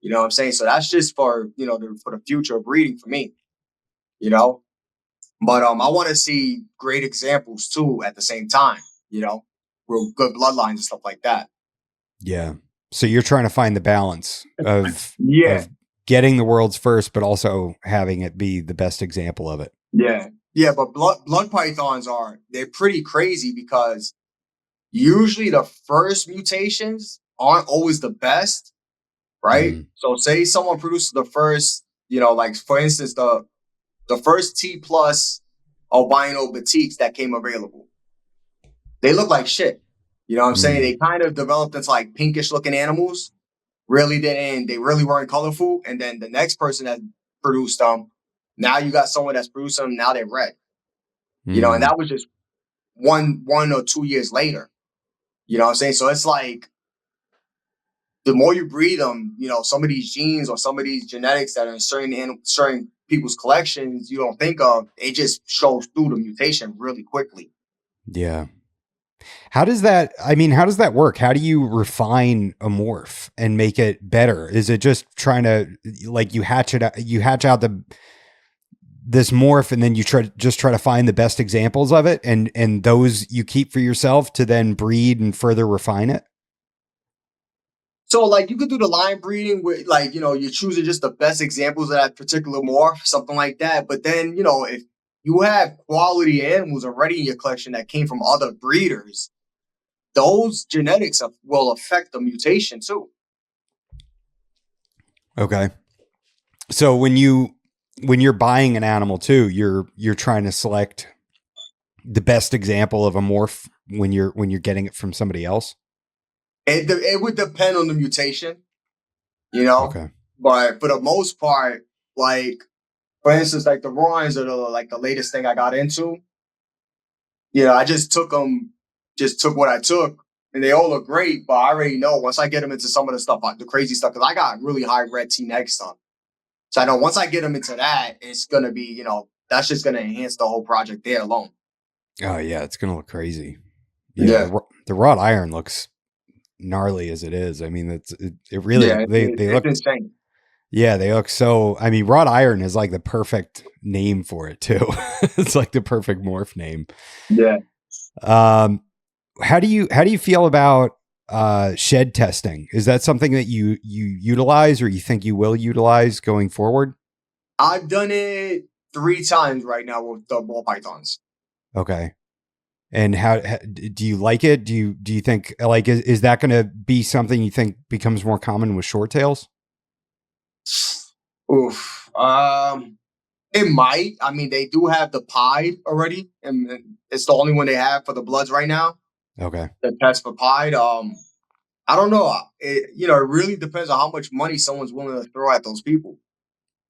You know what I'm saying? So that's just for for the future of breeding for me. You know, but I want to see great examples too at the same time. You know, real good bloodlines and stuff like that. yeah. So you're trying to find the balance Yeah, of getting the world's first, but also having it be the best example of it. yeah. But blood pythons they're pretty crazy because usually the first mutations aren't always the best, right? Mm, So say someone produces the first, like for instance, the first T plus albino batiks that came available. They look like shit. You know what I'm saying? mm, They kind of developed into like pinkish looking animals. They really weren't colorful. And then the next person that produced them, now you got someone that's produced them, now they're red. And mm, that was just one or 2 years later. You know what I'm saying? So it's like the more you breed them, some of these genes or some of these genetics that are in certain people's collections you don't think of, it just shows through the mutation really quickly. yeah. How does that, I mean, how does that work? How do you refine a morph and make it better? Is it just trying to like you hatch out this morph and then you try to find the best examples of it and those you keep for yourself to then breed and further refine it? So like you could do the line breeding with like, you're choosing just the best examples of that particular morph, something like that. But then, if you have quality animals already in your collection that came from other breeders, those genetics will affect the mutation too. Okay. So when you when you're buying an animal too, you're trying to select the best example of a morph when you're getting it from somebody else. It would depend on the mutation, you know. Okay. But for the most part, like for instance, like the Royans are the latest thing I got into. You know, I just took them, just took what I took, and they all look great. But I already know once I get them into some of the stuff, the crazy stuff, because I got really high red T-neck stuff. So I know once I get them into that, it's gonna be, you know, that's just gonna enhance the whole project there alone. Oh yeah, it's gonna look crazy. Yeah, Yeah, the wrought iron looks gnarly as it is. I mean, it really yeah, they it's look. insane. Yeah, they look so. I mean, wrought iron is like the perfect name for it too. It's like the perfect morph name. Yeah. Um, how do you feel about shed testing? Is that something that you utilize or you think you will utilize going forward? I've done it 3 times right now with the ball pythons. Okay. And how do you like it? Do you think like is that going to be something you think becomes more common with short tails? Oof. It might. I mean, they do have the pied already, and it's the only one they have for the bloods right now. Okay. The test for pied. I don't know. It really depends on how much money someone's willing to throw at those people.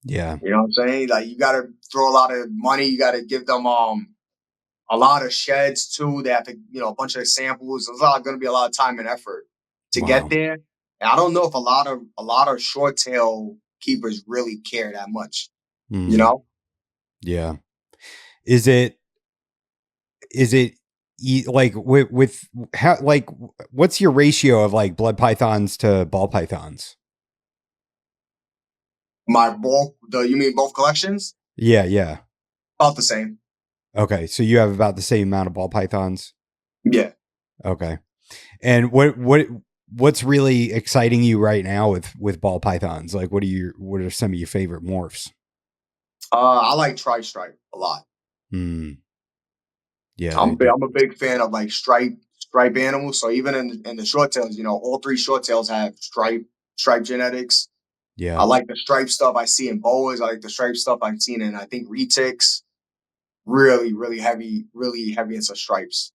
Yeah. You know what I'm saying? Like you got to throw a lot of money. You got to give them a lot of sheds too. They have to, a bunch of samples. There's going to be a lot of time and effort to get Wow. there. And I don't know if a lot of short tail keepers really care that much. You Mm, know? yeah. Is it like with how like what's your ratio of like blood pythons to ball pythons? You mean both collections? Yeah, yeah. About the same. Okay, so you have about the same amount of ball pythons. Yeah. Okay. And what's really exciting you right now with ball pythons? Like what are some of your favorite morphs? I like tri-stripe a lot. Hmm. Yeah, they I'm a big fan of like stripe animals. So even in the short tails, all 3 short tails have stripe genetics. I yeah. like the stripe stuff I see in boas. I like the stripe stuff I've seen in I think retics. Really heavy into stripes.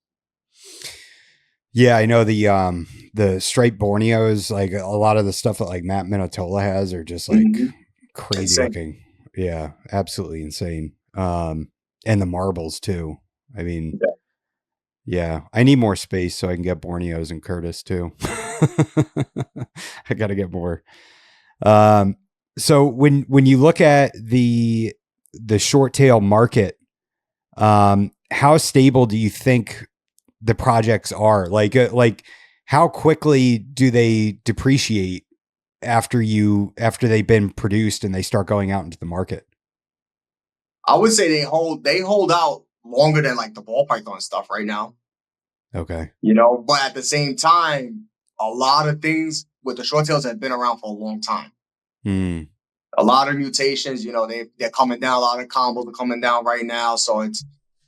Yeah, I know the striped Borneos, like a lot of the stuff that like Matt Minotola has are just like Mm-hmm. crazy Insane. looking. Yeah, absolutely insane. And the marbles too. I mean, Yeah. yeah, I need more space so I can get Borneos and Curtis too. I got to get more. Um, so when you look at the short tail market, how stable do you think the projects are? Like how quickly do they depreciate after they've been produced and they start going out into the market? I would say they hold out longer than like the ball python stuff right now. Okay. But at the same time, a lot of things with the short tails have been around for a long time. Hmm. A lot of mutations, they're coming down. A lot of combos are coming down right now. So it's,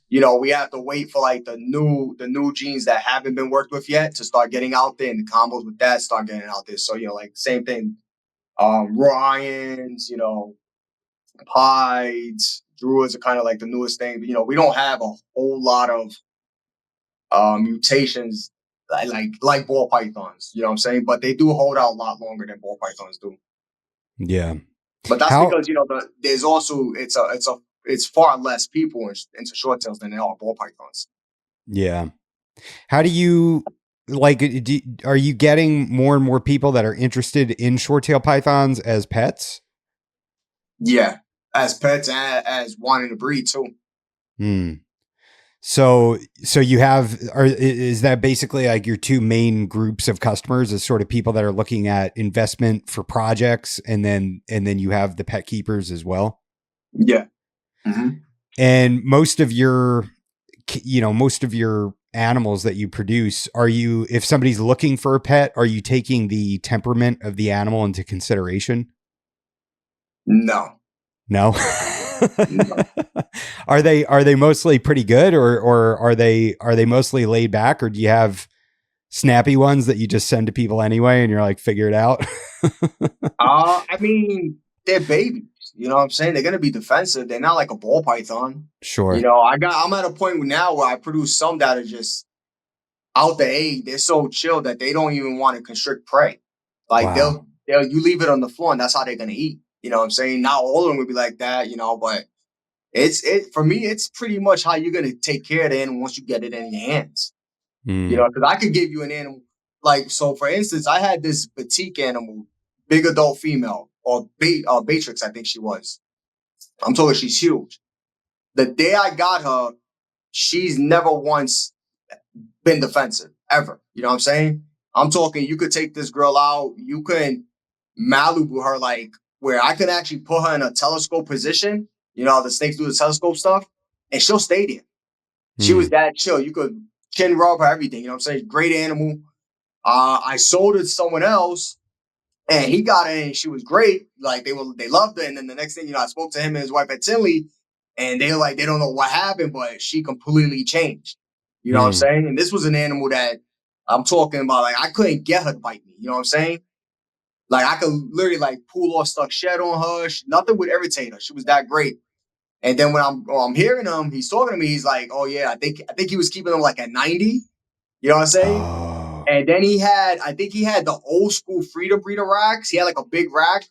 we have to wait for like the new genes that haven't been worked with yet to start getting out there, and the combos with that start getting out there. So like same thing. Ryans, Pieds, Druids are kind of like the newest thing. But we don't have a whole lot of mutations like ball pythons. You know what I'm saying? But they do hold out a lot longer than ball pythons do. Yeah. But that's How? because there's also it's far less people into short tails than there are ball pythons. Yeah. How do you like? Are you getting more and more people that are interested in short tail pythons as pets? Yeah, as pets and as wanting to breed too. Hmm. So you have is that basically like your two main groups of customers is sort of people that are looking at investment for projects and then you have the pet keepers as well. Yeah. Hmm. And most of your animals that you produce, are you if somebody's looking for a pet, are you taking the temperament of the animal into consideration? No. No. No. Are they mostly pretty good or are they mostly laid back or do you have snappy ones that you just send to people anyway and you're like figure it out? I mean, they're babies. You know what I'm saying? They're gonna be defensive. They're not like a ball python. You Sure. know, I'm at a point now where I produce some that are just out the egg. They're so chill that they don't even want to constrict prey. Like Wow. they'll you leave it on the floor and that's how they're gonna eat. You know what I'm saying? Not all of them would be like that, but it for me, it's pretty much how you're gonna take care of the animal once you get it in your hands. Mm. Because I could give you an animal like so. For instance, I had this boutique animal, big adult female, or Batrix, I think she was. I'm talking, she's huge. The day I got her, she's never once been defensive ever. You know what I'm saying? I'm talking. You could take this girl out. You can Malibu her like where I could actually put her in a telescope position. You know how the snakes do the telescope stuff, and she'll stay there. She was Mm. that chill. You could chin rub her, everything. You know what I'm saying? Great animal. I sold it to someone else, and he got it, and she was great. Like they loved it. And then the next thing, I spoke to him and his wife at Tinley, and they're like, they don't know what happened, but she completely changed. You know what I'm Mm. saying? And this was an animal that I'm talking about. Like I couldn't get her to bite me. You know what I'm saying? Like I could literally like pull off stuck shed on her. Nothing would irritate her. She was that great. And then when I'm hearing him, he's talking to me. He's like, "Oh yeah, I think he was keeping them like at 90." You know what I'm saying? Oh. And then I think he had the old school Frida breeder racks. He had like a big rack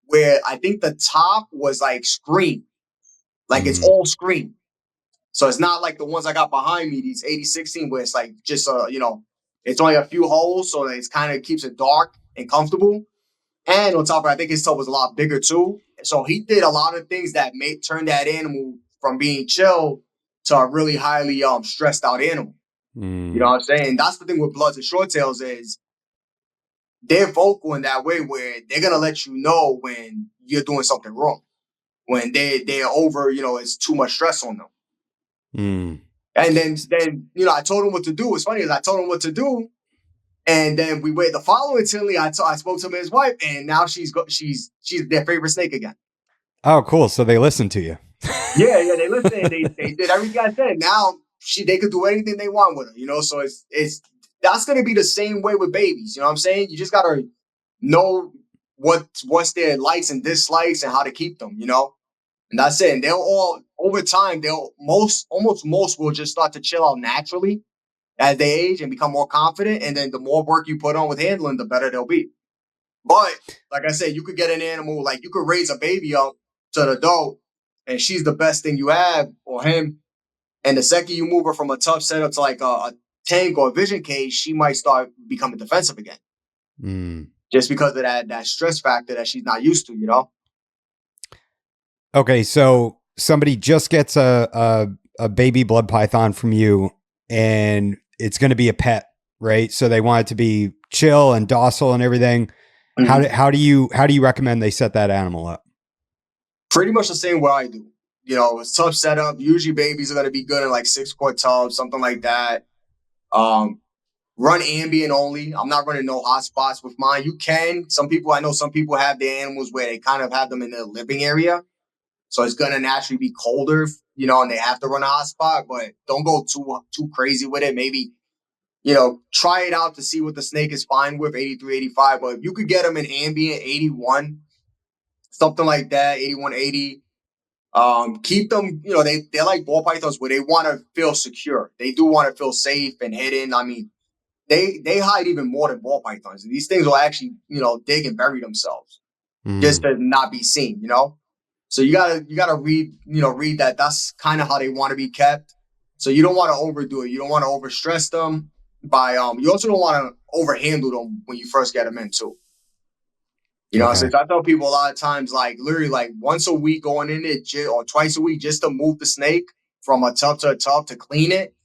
where I think the top was like screen, like it's Mm. all screen. So it's not like the ones I got behind me, these 8016, where it's like just it's only a few holes, so it kind of keeps it dark and comfortable. And on top of it, I think his tub was a lot bigger too. So he did a lot of things that made turn that animal from being chill to a really highly stressed out animal. You know Mm. what I'm saying? That's the thing with Bloods and Short Tails is they're vocal in that way where they're gonna let you know when you're doing something wrong. When they're over, it's too much stress on them. Mm. And then I told him what to do. What's funny is I told him what to do, and then we wait the following Tinley. I spoke to him and his wife, and now she's their favorite snake again. Oh, cool. So they listen to you. Yeah, they listened. They did everything I said. Now they could do anything they want with her. So it's that's gonna be the same way with babies. You know what I'm saying? You just gotta know what's their likes and dislikes and how to keep them. And that's it. And they'll all over time almost most will just start to chill out naturally as they age and become more confident. And then the more work you put on with handling, the better they'll be. But like I said, you could get an animal, like you could raise a baby up to an adult, and she's the best thing you have, or him. And the second you move her from a tough setup to like a tank or a vision cage, she might start becoming defensive again. Mm. Just because of that stress factor that she's not used to. Okay, so somebody just gets a baby blood python from you, and it's going to be a pet, right? So they want it to be chill and docile and everything. Mm-hmm. How do you recommend they set that animal up? Pretty much the same way I do. It's tough setup. Usually babies are going to be good in like 6-quart tubs, something like that. Run ambient only. I'm not running no hot spots with mine. You can. I know some people have their animals where they kind of have them in their living area. So it's going to naturally be colder, and they have to run a hot spot, but don't go too crazy with it. Maybe, try it out to see what the snake is fine with, 83, 85. But if you could get them in ambient 81, something like that, 81, 80, keep them, they're like ball pythons where they want to feel secure. They do want to feel safe and hidden. I mean, they hide even more than ball pythons. These things will actually, dig and bury themselves just Mm. to not be seen. So you gotta read that. That's kind of how they want to be kept. So you don't want to overdo it. You don't want to overstress them by you also don't want to overhandle them when you first get them in too. Okay. Since I tell people a lot of times, like literally like once a week going in it or twice a week just to move the snake from a tub to a tub to clean it,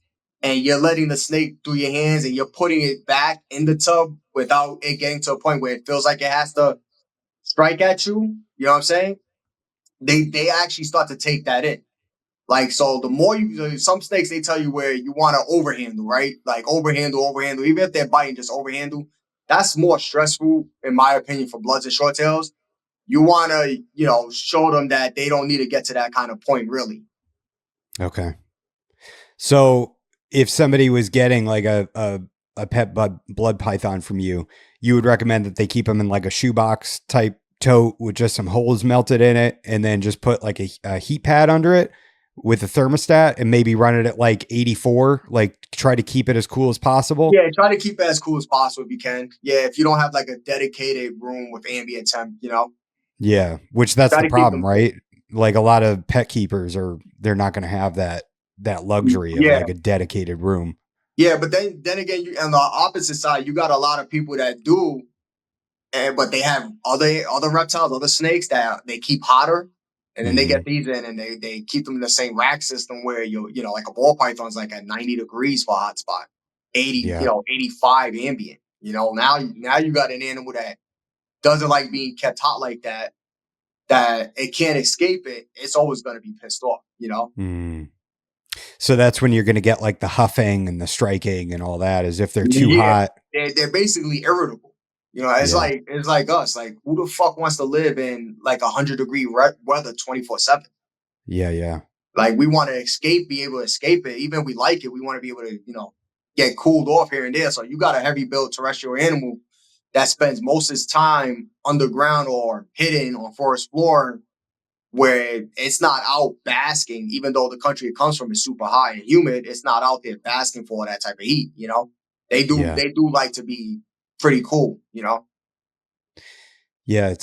and you're letting the snake through your hands and you're putting it back in the tub without it getting to a point where it feels like it has to strike at you. You know what I'm saying? They actually start to take that in. Like, so the more some snakes, they tell you where you want to overhandle, right? Like overhandle, even if they're biting, just overhandle. That's more stressful, in my opinion, for Bloods and Short Tails. You want to, show them that they don't need to get to that kind of point, really. Okay. So if somebody was getting like a pet blood python from you, you would recommend that they keep them in like a shoebox type tote with just some holes melted in it, and then just put like a heat pad under it with a thermostat and maybe run it at like 84, like try to keep it as cool as possible. Yeah, try to keep it as cool as possible if you can. Yeah, if you don't have like a dedicated room with ambient temp, Yeah, which that's try the to keep problem, them cool. right? Like a lot of pet keepers they're not going to have that luxury of Yeah, like a dedicated room. yeah, but then again, you on the opposite side, you got a lot of people that do, but they have other reptiles, other snakes that they keep hotter, and then they Hmm. get these in and they keep them in the same rack system where like a ball python's like at 90 degrees for a hot spot, 80, Yeah. 85 ambient. Now you got an animal that doesn't like being kept hot like that. That it can't escape it. It's always going to be pissed off. Mm. So that's when you're going to get like the huffing and the striking and all that, as if they're too Yeah, hot. they're basically irritable. It's Yeah. like us. Like, who the fuck wants to live in like 100-degree weather 24/7? Yeah. Yeah. Like, we want to escape, be able to escape it. Even if we like it, we want to be able to get cooled off here and there. So you got a heavy built terrestrial animal that spends most of its time underground or hidden on forest floor, where it's not out basking, even though the country it comes from is super high and humid. It's not out there basking for that type of heat. Yeah. They do like to be pretty cool. Yeah.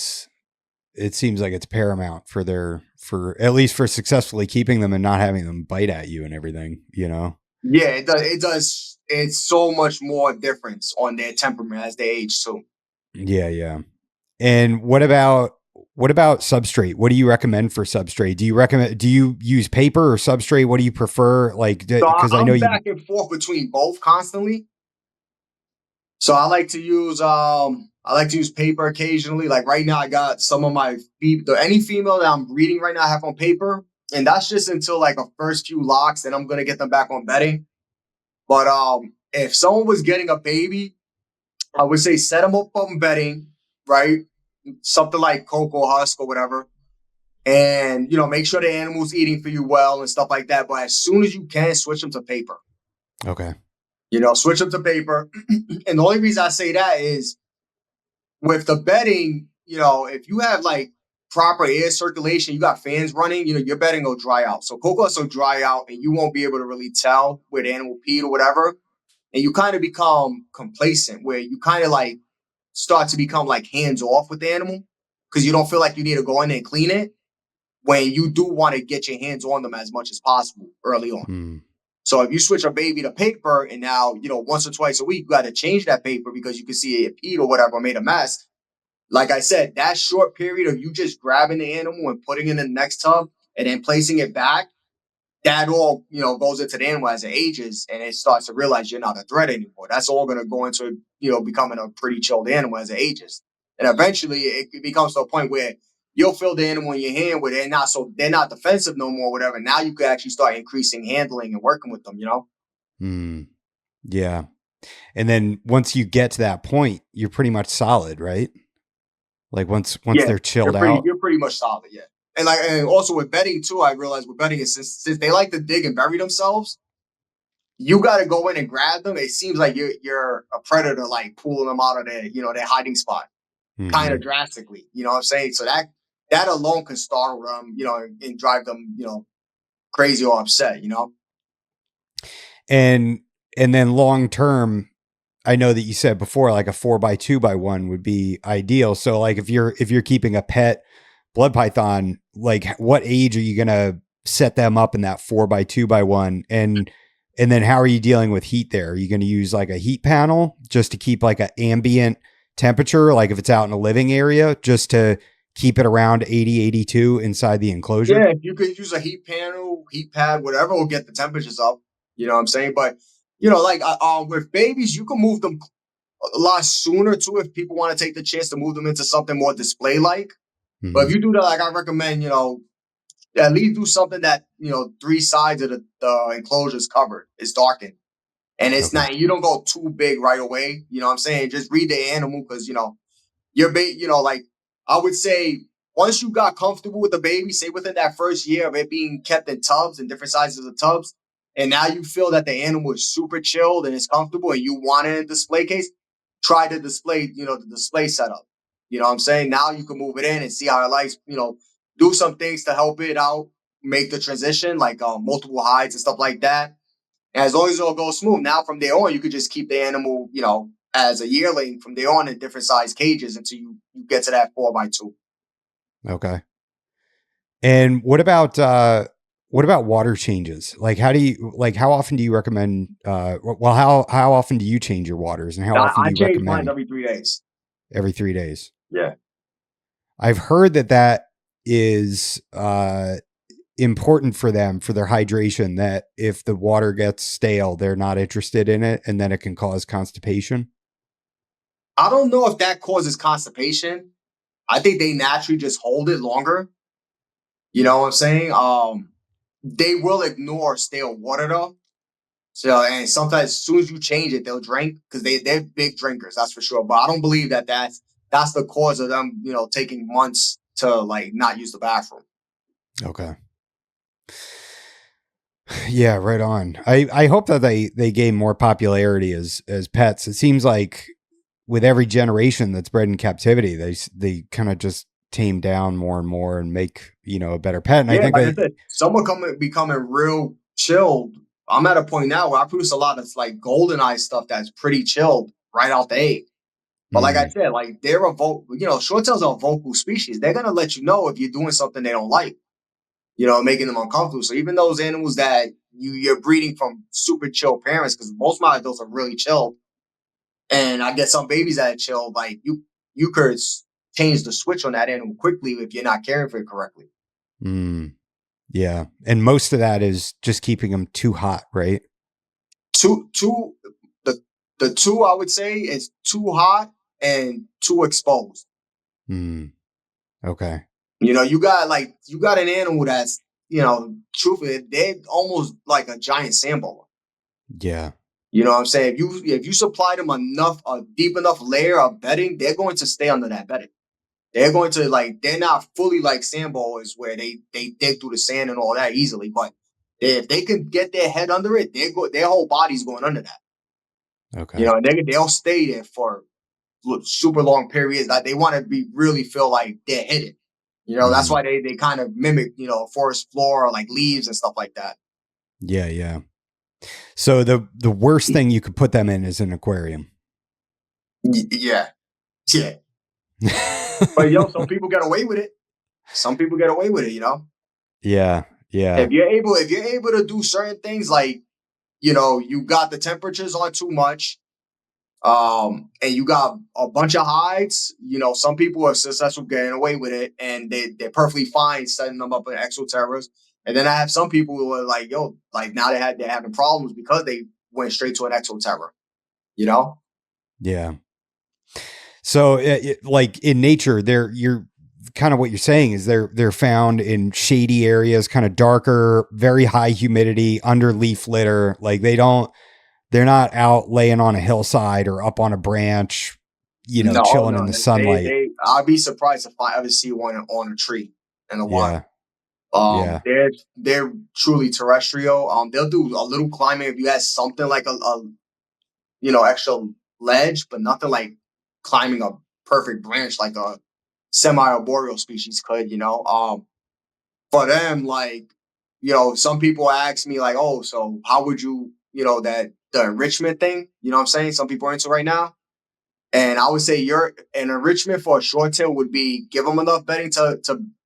It seems like it's paramount for at least for successfully keeping them and not having them bite at you and everything. Yeah, it does. It's so much more difference on their temperament as they age too. Yeah. Yeah. And what about substrate? What do you recommend for substrate? Do you use paper or substrate? What do you prefer? Like, So because I know I'm you. back and forth between both constantly. So I like to use paper occasionally. Like right now, I got some of my any female that I'm breeding right now I have on paper, and that's just until like a first few locks. Then I'm gonna get them back on bedding. But if someone was getting a baby, I would say set them up on bedding, right? Something like cocoa husk or whatever, and make sure the animal's eating for you well and stuff like that. But as soon as you can, switch them to paper. Okay. Switch them to paper. And the only reason I say that is with the bedding, if you have like proper air circulation, you got fans running, your bedding will dry out. So coconuts will dry out and you won't be able to really tell where the animal peed or whatever. And you kind of become complacent where you kind of like start to become like hands off with the animal because you don't feel like you need to go in and clean it when you do want to get your hands on them as much as possible early on. Hmm. So if you switch a baby to paper and now, once or twice a week, you got to change that paper because you can see it peed or whatever, made a mess. Like I said, that short period of you just grabbing the animal and putting it in the next tub and then placing it back, that all, goes into the animal as it ages and it starts to realize you're not a threat anymore. That's all going to go into, becoming a pretty chilled animal as it ages. And eventually it becomes to a point where you'll feel the animal in your hand where they're not defensive no more, whatever. Now you can actually start increasing handling and working with them. Hmm. Yeah. And then once you get to that point, you're pretty much solid, right? Like once Yeah, they're chilled out. you're pretty much solid, yeah. And also with bedding too, I realized with bedding is since they like to dig and bury themselves, you got to go in and grab them. It seems like you're a predator, like pulling them out of their hiding spot, kind of Hmm. drastically. You know what I'm saying? So that alone can startle them, and drive them, crazy or upset. And and then long term, I know that you said before, like a 4x2x1 would be ideal. So like if you're keeping a pet blood python, like what age are you gonna set them up in that 4x2x1? And then how are you dealing with heat there? Are you gonna use like a heat panel just to keep like an ambient temperature, like if it's out in a living area, just to keep it around 80, 82 inside the enclosure? Yeah, you could use a heat panel, heat pad, whatever will get the temperatures up. You know what I'm saying? But like with babies, you can move them a lot sooner too if people want to take the chance to move them into something more display like. But Hmm. if you do that, like I recommend, at least do something that three sides of the enclosure is covered, it's darkened, and it's Okay. not. You don't go too big right away. You know what I'm saying? Just read the animal because your baby. Like I would say, once you got comfortable with the baby, say within that first year of it being kept in tubs and different sizes of tubs, and now you feel that the animal is super chilled and it's comfortable, and you want it in a display case, try to display, the display setup. You know what I'm saying? Now you can move it in and see how it likes, do some things to help it out, make the transition, like multiple hides and stuff like that. And as long as it all goes smooth, now from there on, you could just keep the animal, as a yearling from there on in different size cages until you get to that 4x2. Okay. And what about water changes? Like how often do you recommend how often do you change your waters and how often do I you change mine recommend? every 3 days. Every 3 days. Yeah. I've heard that is important for them for their hydration, that if the water gets stale, they're not interested in it and then it can cause constipation. I don't know if that causes constipation. I think they naturally just hold it longer. You know what I'm saying? They will ignore stale water though. So, and sometimes as soon as you change it, they'll drink because they're big drinkers, that's for sure. But I don't believe that's the cause of them, taking months to like not use the bathroom. Okay. Yeah, right on. I hope that they gain more popularity as pets. It seems like with every generation that's bred in captivity, they kind of just tame down more and more and make, a better pet. And I Yeah, think like I that said, some are becoming real chilled. I'm at a point now where I produce a lot of like golden eye stuff that's pretty chilled right out the egg. But like I mm, said, like they're short tails are a vocal species. They're gonna let you know if you're doing something they don't like, making them uncomfortable. So even those animals that you're breeding from super chill parents, because most of my adults are really chilled, and I get some babies that are chill, like you could change the switch on that animal quickly if you're not caring for it correctly. mm, yeah. And most of that is just keeping them too hot, right? Two the two I would say is too hot and too exposed. Mm, okay. You got an animal that's, truthfully, they're almost like a giant sand boa. Yeah. You know what I'm saying? If you supply them a deep enough layer of bedding, they're going to stay under that bedding. They're going to they're not fully like sand boas where they dig through the sand and all that easily, but if they can get their head under it, their whole body's going under that. Okay. And they'll stay there for super long periods. Like they want to really feel like they're hidden. That's Hmm. why they kind of mimic, forest floor or like leaves and stuff like that. Yeah. Yeah. So the worst thing you could put them in is an aquarium. Yeah. Yeah. But some people get away with it. Some people get away with it. Yeah. Yeah. If you're able to do certain things like, you got the temperatures on too much, and you got a bunch of hides, some people are successful getting away with it and they're perfectly fine setting them up in exoterras. And then I have some people who are like, yo, like now they're having problems because they went straight to an exoterra, you know? Yeah. So like in nature, you're kind of what you're saying is they're found in shady areas, kind of darker, very high humidity, under leaf litter. Like they're not out laying on a hillside or up on a branch, No, chilling in no. the They, sunlight. they, I'd be surprised if I ever see one on a tree in the wild. Yeah. Yeah. They're truly terrestrial. They'll do a little climbing if you had something like a extra ledge, but nothing like climbing a perfect branch like a semi-arboreal species could. For them, like, some people ask me like, oh, so how would you, that the enrichment thing, what I'm saying? Some people are into right now. And I would say an enrichment for a short tail would be give them enough bedding to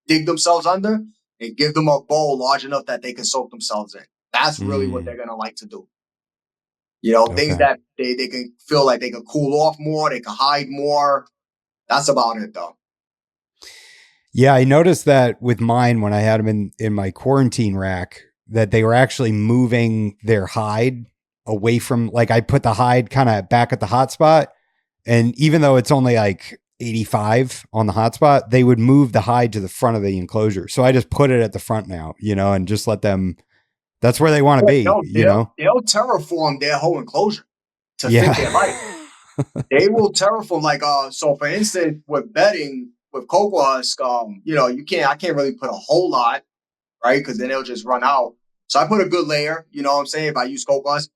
dig themselves under and give them a bowl large enough that they can soak themselves in. That's really what they're Mm, gonna like to do. Things okay. that they can feel like they can cool off more, they can hide more. That's about it though. Yeah, I noticed that with mine when I had them in my quarantine rack, that they were actually moving their hide away from, like, I put the hide kind of back at the hot spot, and even though it's only like 85 on the hot spot, they would move the hide to the front of the enclosure. So I just put it at the front now, and just let them. That's where they want to Yeah, be, no, they'll terraform their whole enclosure to fit Yeah. their life. They will terraform so for instance with bedding with cocoa husk, I can't really put a whole lot, right? Because then it'll just run out. So I put a good layer, you know what I'm saying, if I use cocoa husk.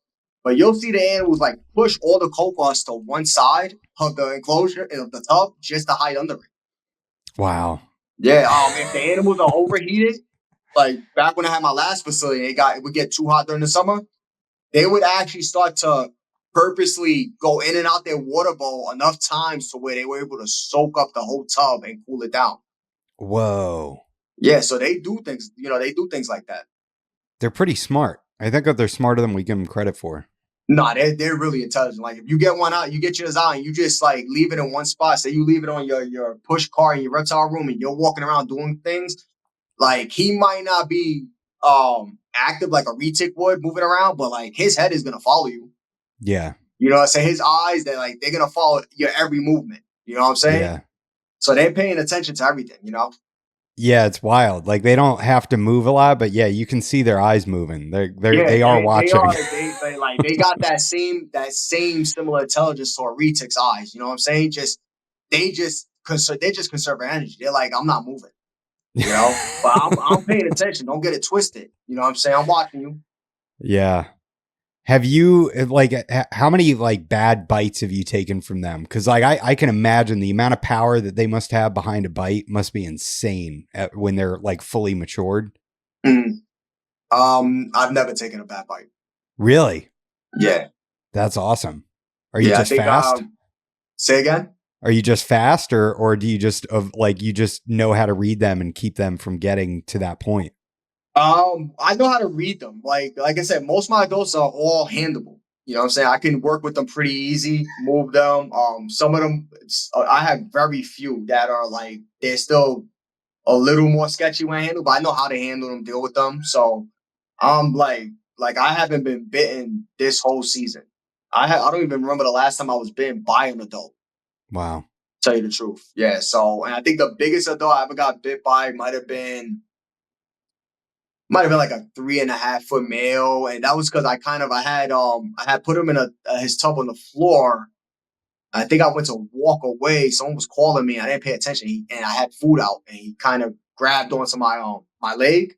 But you'll see the animals like push all the coconuts to one side of the enclosure of the tub just to hide under it. Wow. Yeah. If the animals are overheated, like back when I had my last facility, it would get too hot during the summer. They would actually start to purposely go in and out their water bowl enough times to where they were able to soak up the whole tub and cool it down. Whoa. Yeah, so they do things, they do things like that. They're pretty smart. I think that they're smarter than we give them credit for. No, they're really intelligent. Like if you get one out, you get yours out and you just like leave it in one spot. Say you leave it on your push car in your reptile room and you're walking around doing things. Like he might not be active like a retic would moving around, but like his head is gonna follow you. Yeah. You know what I'm saying? His eyes, they're gonna follow your every movement. You know what I'm saying? Yeah. So they're paying attention to everything, Yeah, it's wild. Like they don't have to move a lot, but yeah, you can see their eyes moving. They are watching. They got that same similar intelligence to a retic's eyes. You know what I'm saying? They just conserve energy. They're like, I'm not moving. But I'm paying attention. Don't get it twisted. You know what I'm saying? I'm watching you. Yeah. Have you how many like bad bites have you taken from them? Because like I can imagine the amount of power that they must have behind a bite must be insane when they're like fully matured. Mm. I've never taken a bad bite. Really? Yeah. That's awesome. Are you just fast? Say again? Are you just fast or do you just you just know how to read them and keep them from getting to that point? I know how to read them. Like I said, most of my adults are all handleable. You know what I'm saying? I can work with them pretty easy, move them. Some of them, I have very few that are like, they're still a little more sketchy when I handle, but I know how to handle them, deal with them. So I'm like I haven't been bitten this whole season. I don't even remember the last time I was bitten by an adult. Wow. Tell you the truth. Yeah. So, and I think the biggest adult I ever got bit by might have been like a 3.5 foot male, and that was because I had put him in his tub on the floor. I think I went to walk away. Someone was calling me. I didn't pay attention, and I had food out, and he kind of grabbed onto my leg,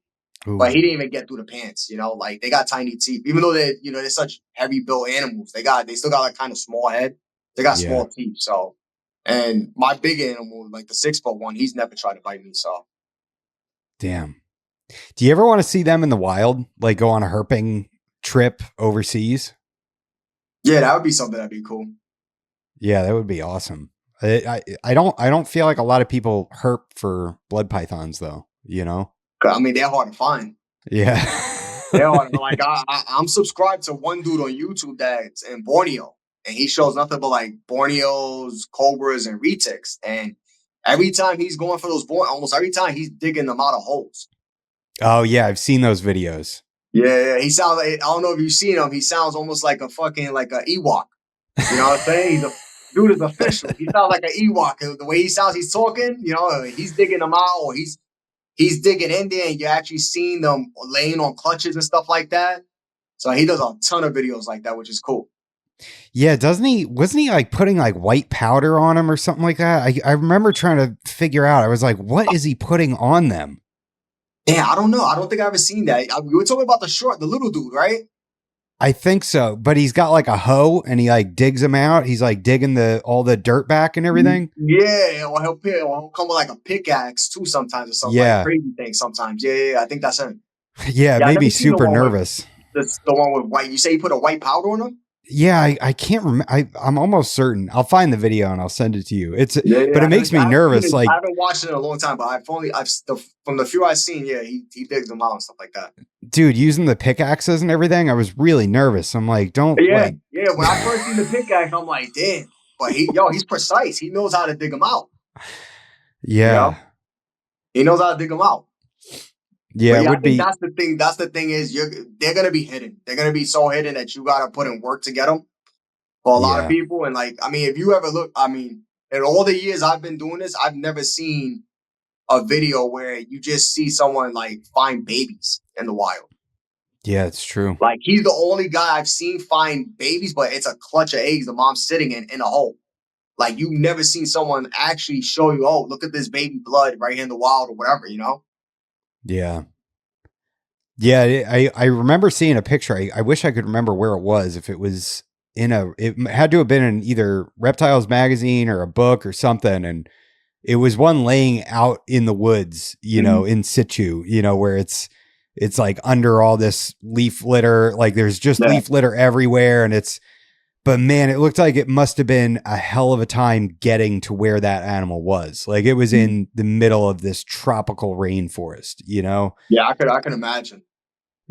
Ooh. but he didn't even get through the pants. Like they got tiny teeth, even though they're such heavy built animals. They still got like kind of small head. They got small teeth. So, and my big animal, like the 6 foot one, he's never tried to bite me. So, damn. Do you ever want to see them in the wild? Like go on a herping trip overseas? Yeah, that would be something that'd be cool. Yeah, that would be awesome. I don't feel like a lot of people herp for blood pythons though, I mean, they're hard to find. Yeah. They're hard. Like I'm subscribed to one dude on YouTube that's in Borneo, and he shows nothing but like Borneos, cobras, and retics. And every time he's going for those almost every time he's digging them out of holes. Oh yeah, I've seen those videos. Yeah. He sounds like, I don't know if you've seen him. He sounds almost like a fucking like a Ewok. You know what I'm saying? Dude is official. He sounds like an Ewok. The way he sounds, he's talking. He's digging them out, or he's digging in there, and you're actually seeing them laying on clutches and stuff like that. So he does a ton of videos like that, which is cool. Yeah, wasn't he like putting like white powder on them or something like that? I remember trying to figure out. I was like, what is he putting on them? Yeah, I don't know. I don't think I've ever seen that. We were talking about the little dude, right? I think so, but he's got like a hoe and he like digs them out. He's like digging all the dirt back and everything. Yeah, or he'll come with like a pickaxe too sometimes or something. Yeah. Like crazy thing sometimes. Yeah, I think that's him. Yeah, it made me super nervous. The one with white. You say you put a white powder on him? Yeah, I can't remember. I'm almost certain. I'll find the video and I'll send it to you. But it makes me nervous. Like I haven't watched it in a long time, but from the few I've seen, yeah, he digs them out and stuff like that. Dude, using the pickaxes and everything, I was really nervous. I'm like, don't. Yeah. When I first seen the pickaxe, I'm like, damn. But he's precise. He knows how to dig them out. Yeah. He knows how to dig them out. Yeah, it would be. That's the thing. That's the thing is they're gonna be hidden. They're gonna be so hidden that you gotta put in work to get them. For a lot of people, and like, I mean, if you ever look, I mean, in all the years I've been doing this, I've never seen a video where you just see someone like find babies in the wild. Yeah, it's true. Like he's the only guy I've seen find babies, but it's a clutch of eggs the mom's sitting in a hole. Like you've never seen someone actually show you, oh, look at this baby blood right here in the wild or whatever, Yeah. Yeah, I remember seeing a picture. I wish I could remember where it was. If it was it had to have been in either Reptiles magazine or a book or something. And it was one laying out in the woods, Mhm. in situ, where it's like under all this leaf litter. Like there's just Yeah. leaf litter everywhere. But man, it looked like it must have been a hell of a time getting to where that animal was. Like it was Mhm. in the middle of this tropical rainforest. Yeah, I can imagine.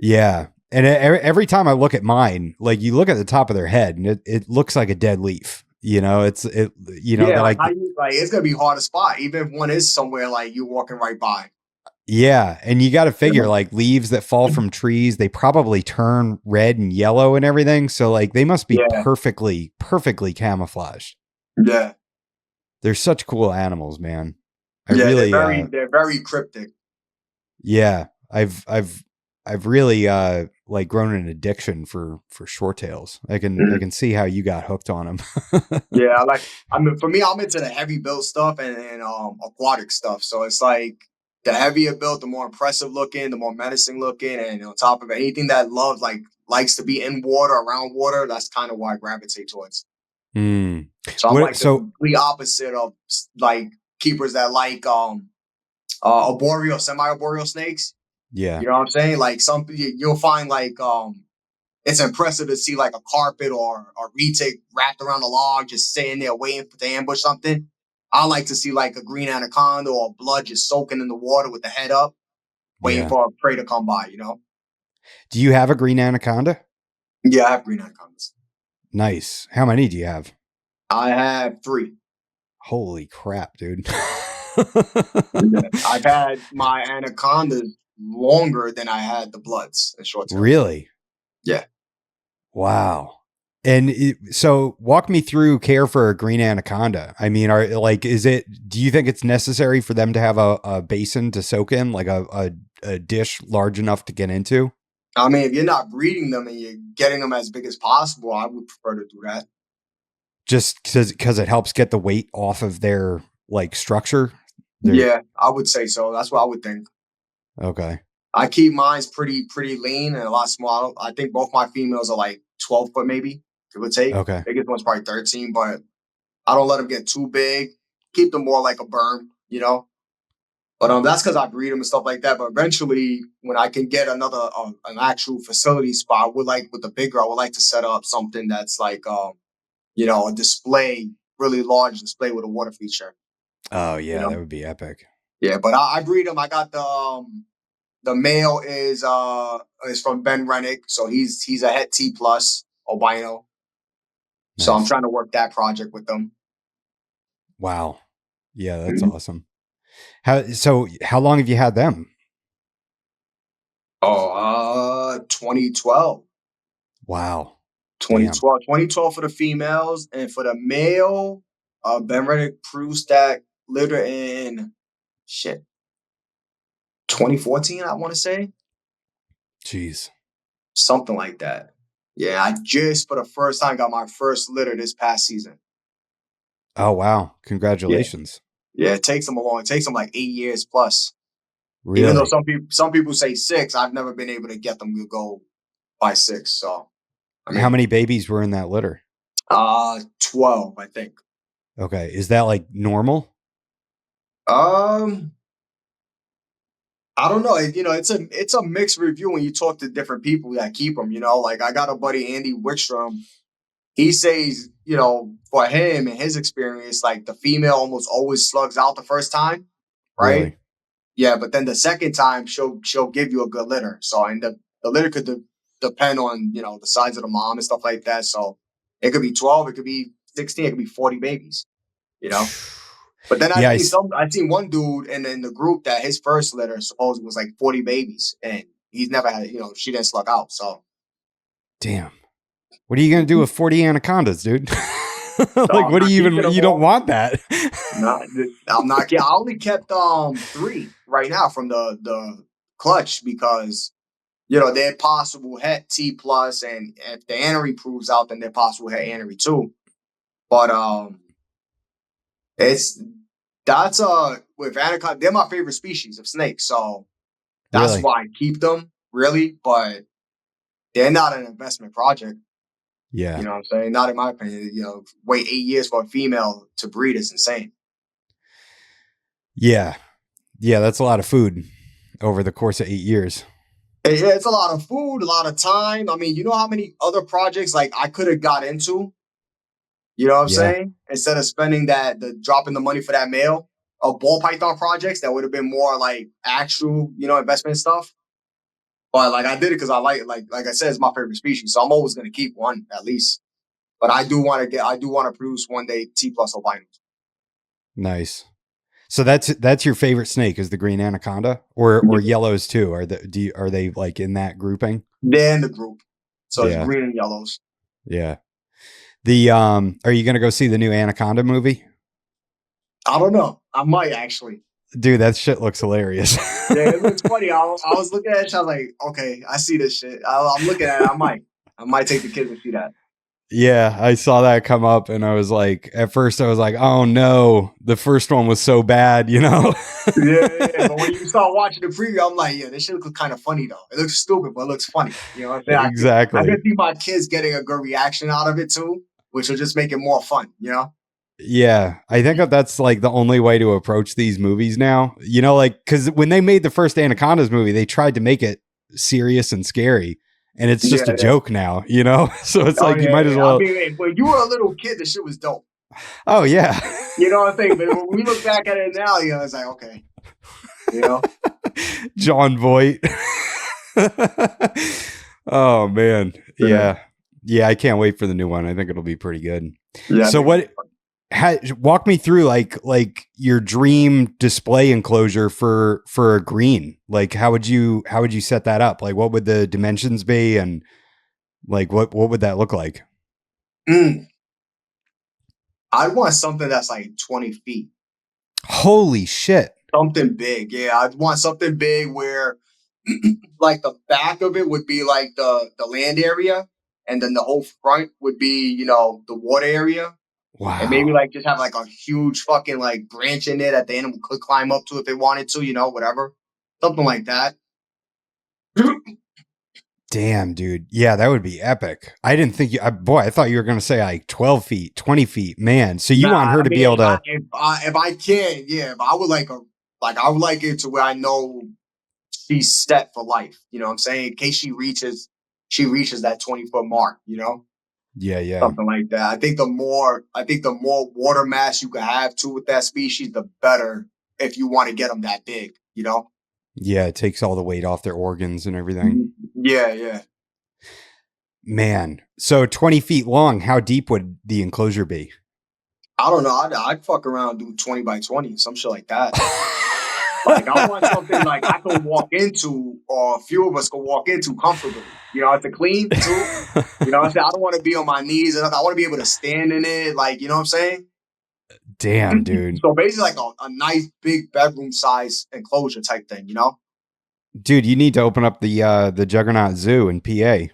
Yeah. And every time I look at mine, like you look at the top of their head and it looks like a dead leaf. Yeah, That like how you like it's gonna be hard to spot, even if one is somewhere like you walking right by. Yeah. And you got to You figure know? like leaves that fall from trees, they probably turn red and yellow and everything. So like they must be Yeah, perfectly camouflaged. yeah, They're such cool animals, man. I yeah. They're really, very cryptic. yeah, I've really like grown an addiction for short tails. I Mhm. can see how you got hooked on them. Yeah, I mean, for me, I'm into the heavy built stuff and aquatic stuff. So it's like the heavier built, the more impressive looking, the more menacing looking, and on top of it, anything that loves likes to be in water, around water. That's kind of why I gravitate towards. Hmm. So I'm What? like the So complete opposite of like keepers that like arboreal, semi-arboreal snakes. yeah, You know what I'm saying? Like you'll find like it's impressive to see like a carpet or a retic wrapped around a log just sitting there waiting to ambush something. I like to see like a green anaconda or blood just soaking in the water with the head up, waiting yeah. for a prey to come by, you know? Do you have a green anaconda? Yeah, I have green anacondas. Nice. How many do you have? I have three. Holy crap, dude. Yeah. I've had my anacondas longer than I had the bloods and short tails. Really? Yeah. Wow. And so walk me through care for a green anaconda. I mean, do you think it's necessary for them to have a basin to soak in, like a dish large enough to get into? I mean, if you're not breeding them and you're getting them as big as possible, I would prefer to do that. Just because it helps get the weight off of their like structure? They're Yeah, I would say so. That's what I would think. okay. I keep mine's pretty lean and a lot smaller. I think both my females are like 12 foot maybe, give or take. Okay. Biggest one's probably 13, but I don't let them get too big. Keep them more like a berm, you know. But that's because I breed them and stuff like that. But eventually, when I can get another an actual facility spot, would like with the bigger, I would like to set up something that's like a display, really large display with a water feature. Oh You yeah, know. that would be epic. Yeah, but I breed them. I got the male is from Ben Rennick, so he's a het T plus albino. So I'm Nice. trying to work that project with them. Wow. Yeah, that's Mhm. awesome. How long have you had them? Oh, 2012. Wow. Damn. 2012 for the females, and for the male, Ben Rennick proves that litter in shit 2014. I want to say Jeez. something like that. Yeah, I just for the first time got my first litter this past season. Oh wow. Yeah, Congratulations. yeah, it takes them a long. It takes them like 8 years plus. Even though Really? some people say six, I've never been able to get them to go by six. So I How mean, many babies were in that litter? 12, I think. Okay. Is that like normal? Um, I don't know. It's a mixed review when you talk to different people that keep them. You know, like I got a buddy Andy Wickstrom. He says, for him and his experience, like the female almost always slugs out the first time, right? Really? Yeah, but then the second time she'll give you a good litter. So and the litter could depend on the size of the mom and stuff like that. So it could be 12, it could be 16, it could be 40 babies. You know. But then Yeah, I seen one dude in the group that his first litter supposedly was like 40 babies, and he's never had she didn't slug out. So damn. What are you going to do with 40 anacondas, dude? Like I'm what do not you keeping even them you don't all. want that? Not I'm not. I only kept three right now from the clutch because they're possible het T plus, and if the anery proves out, then they're possible het anery too. But it's that's with anaconda, they're my favorite species of snake, so that's Really? why I keep them. really, but they're not an investment project. Yeah. You know what I'm saying? Not in my opinion. Wait 8 years for a female to breed is insane. Yeah. Yeah. That's a lot of food over the course of 8 years. Yeah, it's a lot of food, a lot of time. I mean, you know how many other projects like I could have got into. You know what I'm Yeah. saying? Instead of spending dropping the money for that male, of ball python projects that would have been more like actual, investment stuff. But like I did it because I like I said, it's my favorite species, so I'm always gonna keep one at least. But I do want to produce one day T plus albinos. Nice. So that's your favorite snake is the green anaconda or Yeah. yellows too? Are they like in that grouping? They're in the group, so it's Yeah. green and yellows. Yeah. The are you gonna go see the new Anaconda movie? I don't know. I might actually. Dude, that shit looks hilarious. Yeah, it looks funny. I was looking at it. I was like, okay, I see this shit. I'm looking at it. I might take the kids to see that. Yeah, I saw that come up and I was like, at first I was like, oh no, the first one was so bad, you know? Yeah. But when you start watching the preview, I'm like, yeah, this shit looks kind of funny though. It looks stupid, but it looks funny. You know what I'm saying? I Exactly. can see my kids getting a good reaction out of it too, which will just make it more fun, you know? Yeah, I think that's like the only way to approach these movies now. You know, like, because when they made the first Anacondas movie, they tried to make it serious and scary. And it's just a Yeah. joke now, you know? So it's Oh like you yeah, might as yeah. I well. mean, when you were a little kid, the shit was dope. Oh, yeah. You know what I'm saying? But when we look back at it now, it's like, okay, you know? John Voight. Oh man. Yeah. Yeah, I can't wait for the new one. I think it'll be pretty good. Yeah. So walk me through like your dream display enclosure for a green. Like how would you set that up? Like what would the dimensions be and like what would that look like? I'd want something that's like 20 feet. Holy shit. Something big. Yeah, I'd want something big where like the back of it would be like the land area, and then the whole front would be, the water area. And maybe Wow. like just have like a huge fucking like branch in there that the animal could climb up to if they wanted to, whatever. Something like that. Damn, dude. Yeah, that would be epic. I didn't think I thought you were going to say like 12 feet, 20 feet, man. So you Nah, want her I to be mean, able to, if I can, yeah, but I would I would like it to where I know she's set for life. You know what I'm saying? In case she reaches that 20-foot mark, yeah, yeah. something like that. I think the more water mass you can have too with that species, the better if you want to get them that big. Yeah, it takes all the weight off their organs and everything. Yeah, yeah. Man. So 20 feet long, how deep would the enclosure be? I don't know. I'd fuck around and do 20 by 20, some shit like that. Like I want something like I can walk into, or a few of us can walk into comfortably. It's a clean too. You know what I'm saying? I don't want to be on my knees and I want to be able to stand in it. Like, you know what I'm saying? Damn, dude. So basically like a nice big bedroom size enclosure type thing. Dude, you need to open up the Juggernaut Zoo in PA.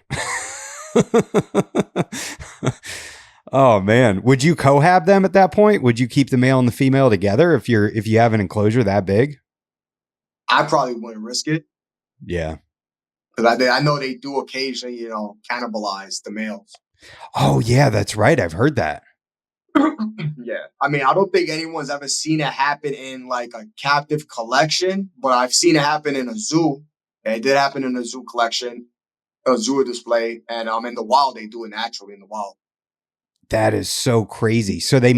Oh man, would you cohab them at that point? Would you keep the male and the female together if you have an enclosure that big? I probably wouldn't risk it Yeah. because I know they do occasionally, cannibalize the males. Oh yeah, that's right. I've heard that. Yeah. I mean, I don't think anyone's ever seen it happen in like a captive collection, but I've seen it happen in a zoo. It did happen in a zoo collection, a zoo display, and in the wild they do it naturally in the wild. That is so crazy. So they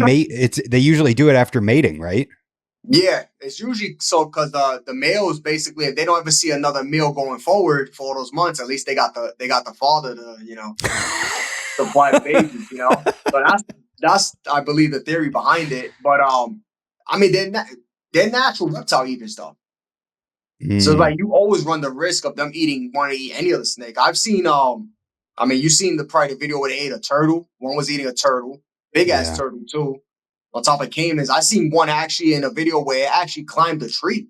usually do it after mating, right? Yeah, it's usually so because the males basically, if they don't ever see another male going forward for all those months, at least they got the father to supply the babies. So that's I believe the theory behind it. But I mean they're natural reptile eaters though. So it's like you always run the risk of them want to eat any other snake. I've seen I mean you've seen the video where they ate a turtle. One was eating a turtle, big ass Yeah. turtle too. On top of caimans, I seen one actually in a video where it actually climbed a tree.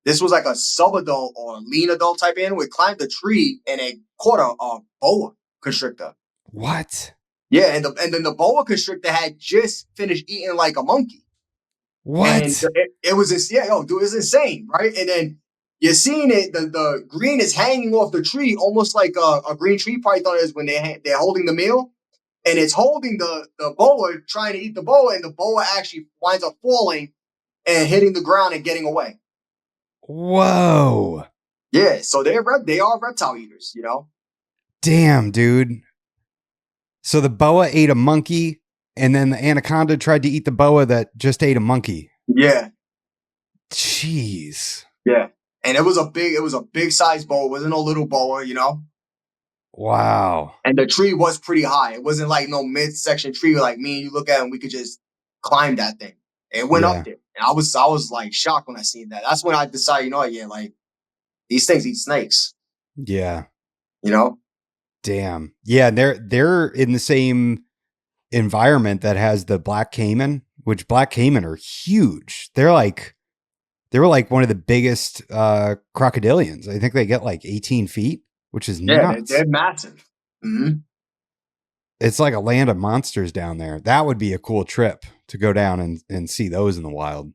This was like a subadult or lean adult type animal. It climbed the tree and it caught a boa constrictor. What? Yeah, and then the boa constrictor had just finished eating like a monkey. And What? it was this, yeah, yo, dude, it's insane, right? And then, you're seeing it. The green is hanging off the tree, almost like a green tree python is when they're holding the meal, and it's holding the boa, trying to eat the boa, and the boa actually winds up falling and hitting the ground and getting away. Whoa. Yeah, so they are reptile eaters, you know. Damn, dude. So the boa ate a monkey, and then the anaconda tried to eat the boa that just ate a monkey. Yeah. Jeez. Yeah. And it was a big size boa. It wasn't a little boa, you know. Wow. And the tree was pretty high. It wasn't like no mid-section tree like me and you look at it and we could just climb that thing. It went up there. And I was like shocked when I seen that. That's when I decided, you know, yeah, like these things eat snakes. Yeah. You know? Damn. Yeah, they're in the same environment that has the black caiman, which black caiman are huge. They were like one of the biggest crocodilians. I think they get like 18 feet, which is nuts. They're massive. Mm-hmm. It's like a land of monsters down there. That would be a cool trip to go down and see those in the wild.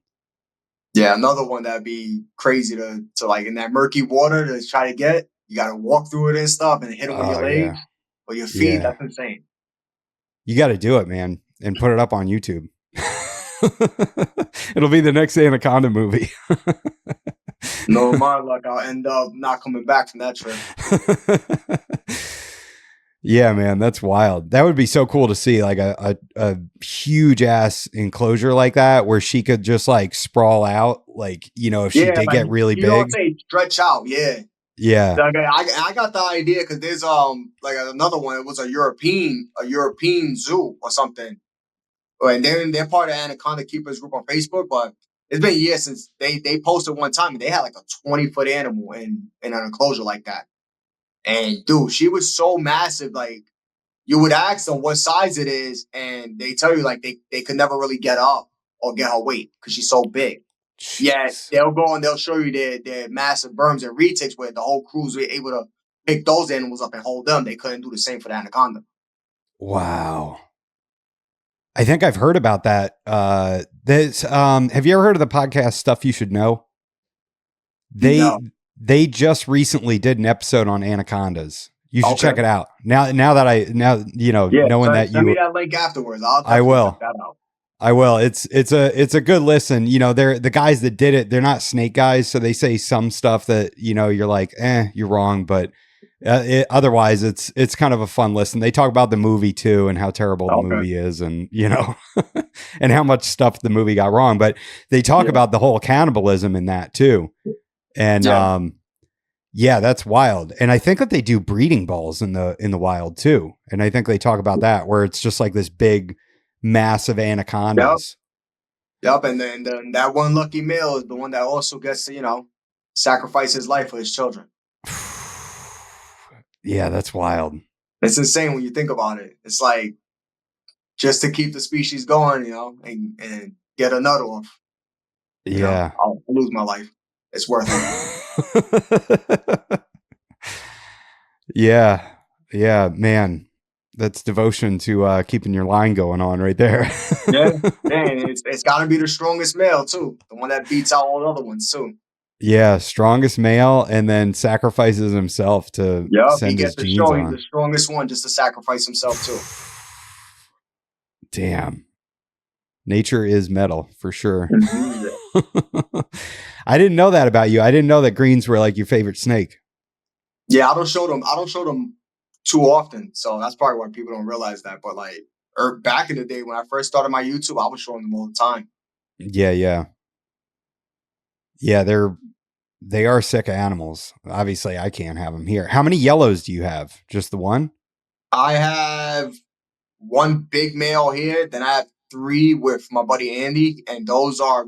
Yeah, another one that'd be crazy to like in that murky water to try to get. You got to walk through it and stuff and hit them with your legs or your feet. Yeah. That's insane. You got to do it, man, and put it up on YouTube. It'll be the next Anaconda movie. No, my luck, I'll end up not coming back from that trip. Yeah, man, that's wild. That would be so cool to see, like a huge ass enclosure like that, where she could just like sprawl out, like, you know, if she did like, get really big. Don't say stretch out, yeah. Yeah. So, I got the idea because there's like another one. It was a European zoo or something, and they're part of Anaconda Keepers group on Facebook. But it's been years since they posted one time and they had like a 20-foot animal in an enclosure like that. And dude, she was so massive. Like you would ask them what size it is, and they tell you like they could never really get up or get her weight because she's so big. Jeez. Yeah, they'll go and they'll show you their massive berms and retics where the whole crews were able to pick those animals up and hold them. They couldn't do the same for the anaconda. Wow. I think I've heard about that. Have you ever heard of the podcast Stuff You Should Know? They just recently did an episode on anacondas. You should check it out. Now you know, knowing that send me that link afterwards. I will. Check that out. I will. It's a good listen. You know, they're the guys that did it. They're not snake guys, so they say some stuff that, you know, you're like, you're wrong. But otherwise, it's kind of a fun listen. They talk about the movie too and how terrible the movie is, and you know, and how much stuff the movie got wrong. But they talk about the whole cannibalism in that too, and yeah, that's wild. And I think that they do breeding balls in the wild too, and I think they talk about that where it's just like this big, massive anacondas. Yep, and then that one lucky male is the one that also gets to, you know, sacrifice his life for his children. Yeah, that's wild. It's insane when you think about it. It's like just to keep the species going, you know, and get a nut off. Yeah, I'll lose my life. It's worth it. Yeah, man. That's devotion to keeping your line going on right there. Yeah, man, it's got to be the strongest male too, the one that beats out all the other ones too. Yeah, strongest male, and then sacrifices himself to send his genes on. He's the strongest one just to sacrifice himself too. Damn, nature is metal for sure. I didn't know that about you. I didn't know that greens were like your favorite snake. Yeah, I don't show them too often, so that's probably why people don't realize that. But like, back in the day when I first started my YouTube, I was showing them all the time. Yeah, they are sick animals. Obviously, I can't have them here. How many yellows do you have? Just the one? I have one big male here. Then I have 3 with my buddy Andy, and those are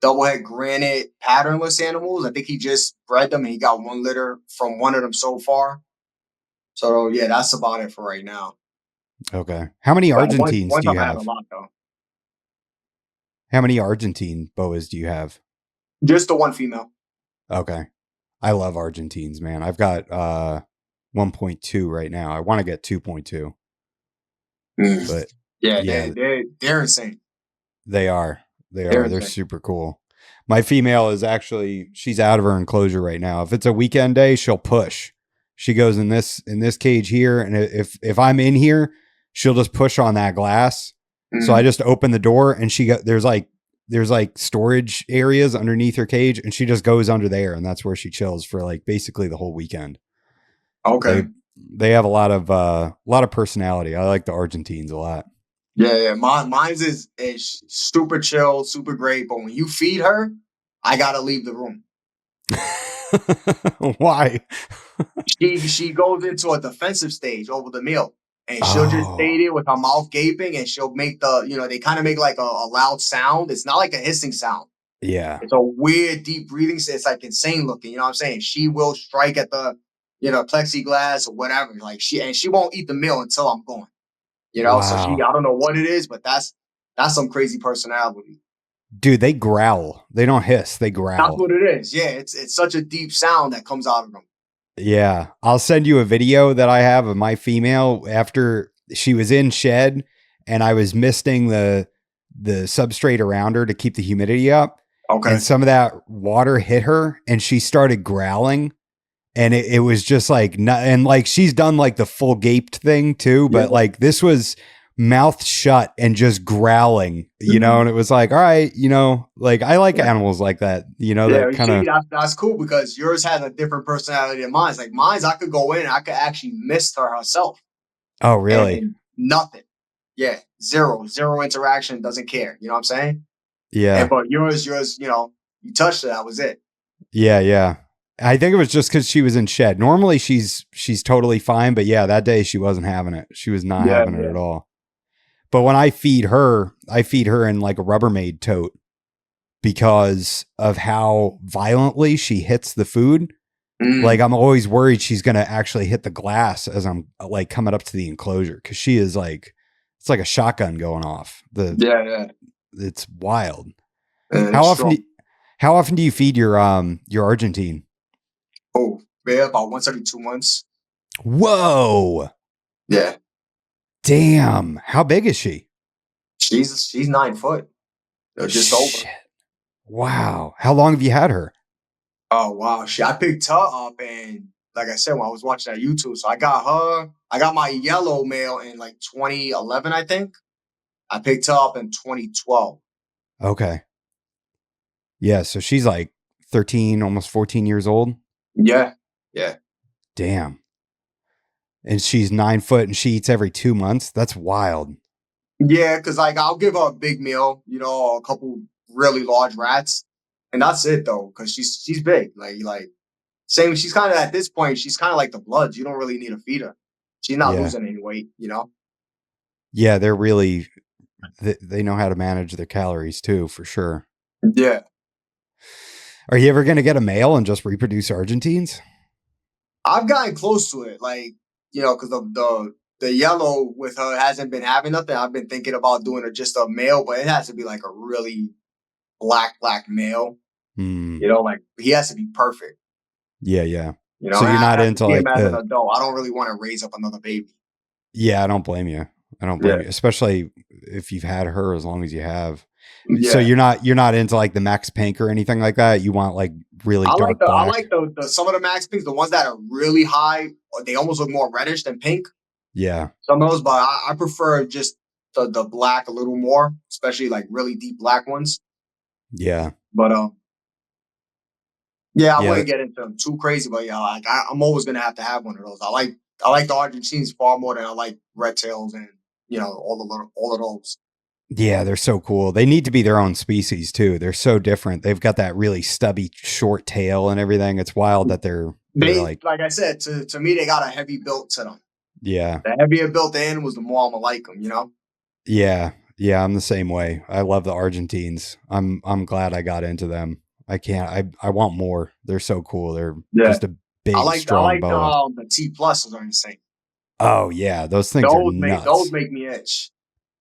double-head granite patternless animals. I think he just bred them, and he got 1 litter from one of them so far. So yeah, that's about it for right now. Okay. How many Argentines do you have? A lot, though. How many Argentine boas do you have? Just the 1 female. Okay. I love Argentines, man. I've got 1.2 right now. I want to get 2.2. But yeah, they're insane. They are. They're super cool. My female is actually, she's out of her enclosure right now. If it's a weekend day, she'll push. She goes in this cage here, and if I'm in here, she'll just push on that glass. So I just open the door, and there's like storage areas underneath her cage, and she just goes under there, and that's where she chills for like basically the whole weekend. Okay. They have a lot of personality. I like the Argentines a lot. Yeah. Mine's is super chill, super great. But when you feed her, I gotta leave the room. Why? She goes into a defensive stage over the meal, and she'll just stay there with her mouth gaping, and she'll make they kind of make like a loud sound. It's not like a hissing sound. Yeah. It's a weird deep breathing. It's like insane looking. You know what I'm saying? She will strike at the plexiglass or whatever. Like she won't eat the meal until I'm gone. So I don't know what it is, but that's some crazy personality. Dude, they growl. They don't hiss. They growl. That's what it is. Yeah, it's such a deep sound that comes out of them. Yeah. I'll send you a video that I have of my female after she was in shed and I was misting the substrate around her to keep the humidity up. Okay. And some of that water hit her and she started growling. And it was just like, and like she's done like the full gaped thing too, but like this was mouth shut and just growling, and it was like, all right, like I like animals like that, that kind of. That's cool because yours has a different personality than mine. Like mine's, I could go in, I could actually miss her herself. Oh, really? Nothing. Yeah, zero interaction. Doesn't care. You know what I'm saying? Yeah. But yours, you touched it. That was it. Yeah. I think it was just because she was in shed. Normally she's totally fine, but yeah, that day she wasn't having it. She was not having it at all. But when I feed her in like a Rubbermaid tote because of how violently she hits the food. Like I'm always worried she's going to actually hit the glass as I'm like coming up to the enclosure. Cause she is like, it's like a shotgun going off. It's wild. How often do you feed your Argentine? Oh, yeah, about once every 2 months. Whoa. Yeah. Damn. How big is she? She's 9 foot. Just over. Wow. How long have you had her? Oh, wow. I picked her up, and like I said, when I was watching that YouTube, so I got my yellow male in like 2011, I think. I picked her up in 2012. Okay. Yeah, so she's like 13, almost 14 years old. Yeah. Damn. And she's 9 foot and she eats every 2 months. That's wild. Yeah, because like I'll give her a big meal, a couple really large rats, and that's it though. Because she's big, like same. She's kind of at this point. She's kind of like the Bloods. You don't really need to feed her. She's not losing any weight. Yeah, they're really they know how to manage their calories too, for sure. Yeah. Are you ever going to get a male and just reproduce Argentines? I've gotten close to it, like because the yellow with her hasn't been having nothing. I've been thinking about doing just a male, but it has to be like a really black male. Like he has to be perfect. Yeah. So you're not into like as an adult. I don't really want to raise up another baby. Yeah, I don't blame you. You, especially if you've had her as long as you have. Yeah. So you're not into like the Max Pink or anything like that. You want like really dark black. I like the some of the Max Pinks, the ones that are really high. They almost look more reddish than pink. Yeah. Some of those, but I prefer just the black a little more, especially like really deep black ones. Yeah. But I wouldn't get into them too crazy. But like I'm always gonna have to have one of those. I like the Argentines far more than I like Reptiles and all of those. Yeah, they're so cool. They need to be their own species too. They're so different. They've got that really stubby short tail and everything. It's wild that they're like I said, to me, they got a heavy built to them. Yeah. The heavier built the animals, the more I'm gonna like them, Yeah. Yeah, I'm the same way. I love the Argentines. I'm glad I got into them. I want more. They're so cool. They're just a big, strong boa. The T pluses are insane. Oh yeah, those things are nuts. Those make me itch.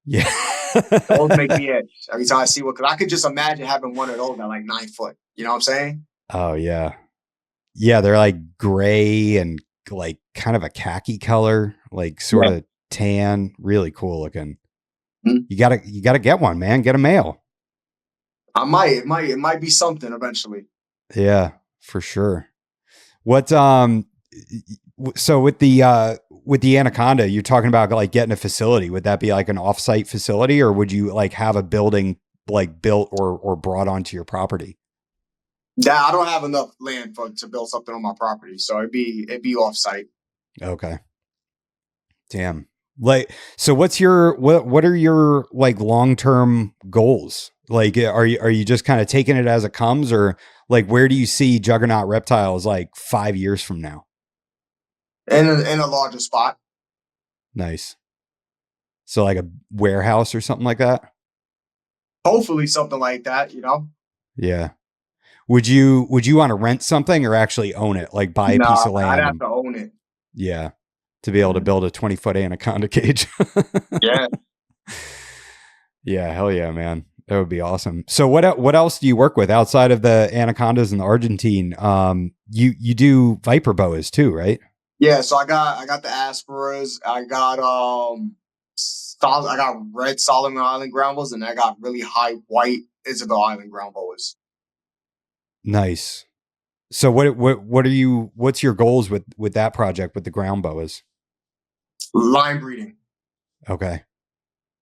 Yeah. Those make me itch every time I see one, because I could just imagine having one of those at like 9 foot. You know what I'm saying? Oh yeah. Yeah, they're like gray and like kind of a khaki color, like sort of tan, really cool looking. You gotta get one, man. Get a male. I might. It might be something eventually. Yeah, for sure. What so with the anaconda, you're talking about like getting a facility. Would that be like an offsite facility, or would you like have a building like built or brought onto your property? Yeah, I don't have enough land for to build something on my property, so it'd be off site. Okay. Damn. Like, so what are your like long-term goals? Like, are you just kind of taking it as it comes, or like where do you see Juggernaut Reptiles like 5 years from now? In a larger spot. Nice. So like a warehouse or something like that? Hopefully something like that, you know? Yeah. Would you want to rent something or actually own it? Like buy a piece Nah, of I'd land have and to own it. yeah, to be able to Mhm. build a 20-foot anaconda cage. Yeah. Yeah, hell yeah, man. That would be awesome. So what else do you work with outside of the anacondas and the Argentine? You do viper boas too, right? Yeah, so I got the Asperas, I got red Solomon Island ground boas, and I got really high white Isabel Island ground boas. Nice. So what are you what's your goals with that project with the ground boas? Line breeding. Okay.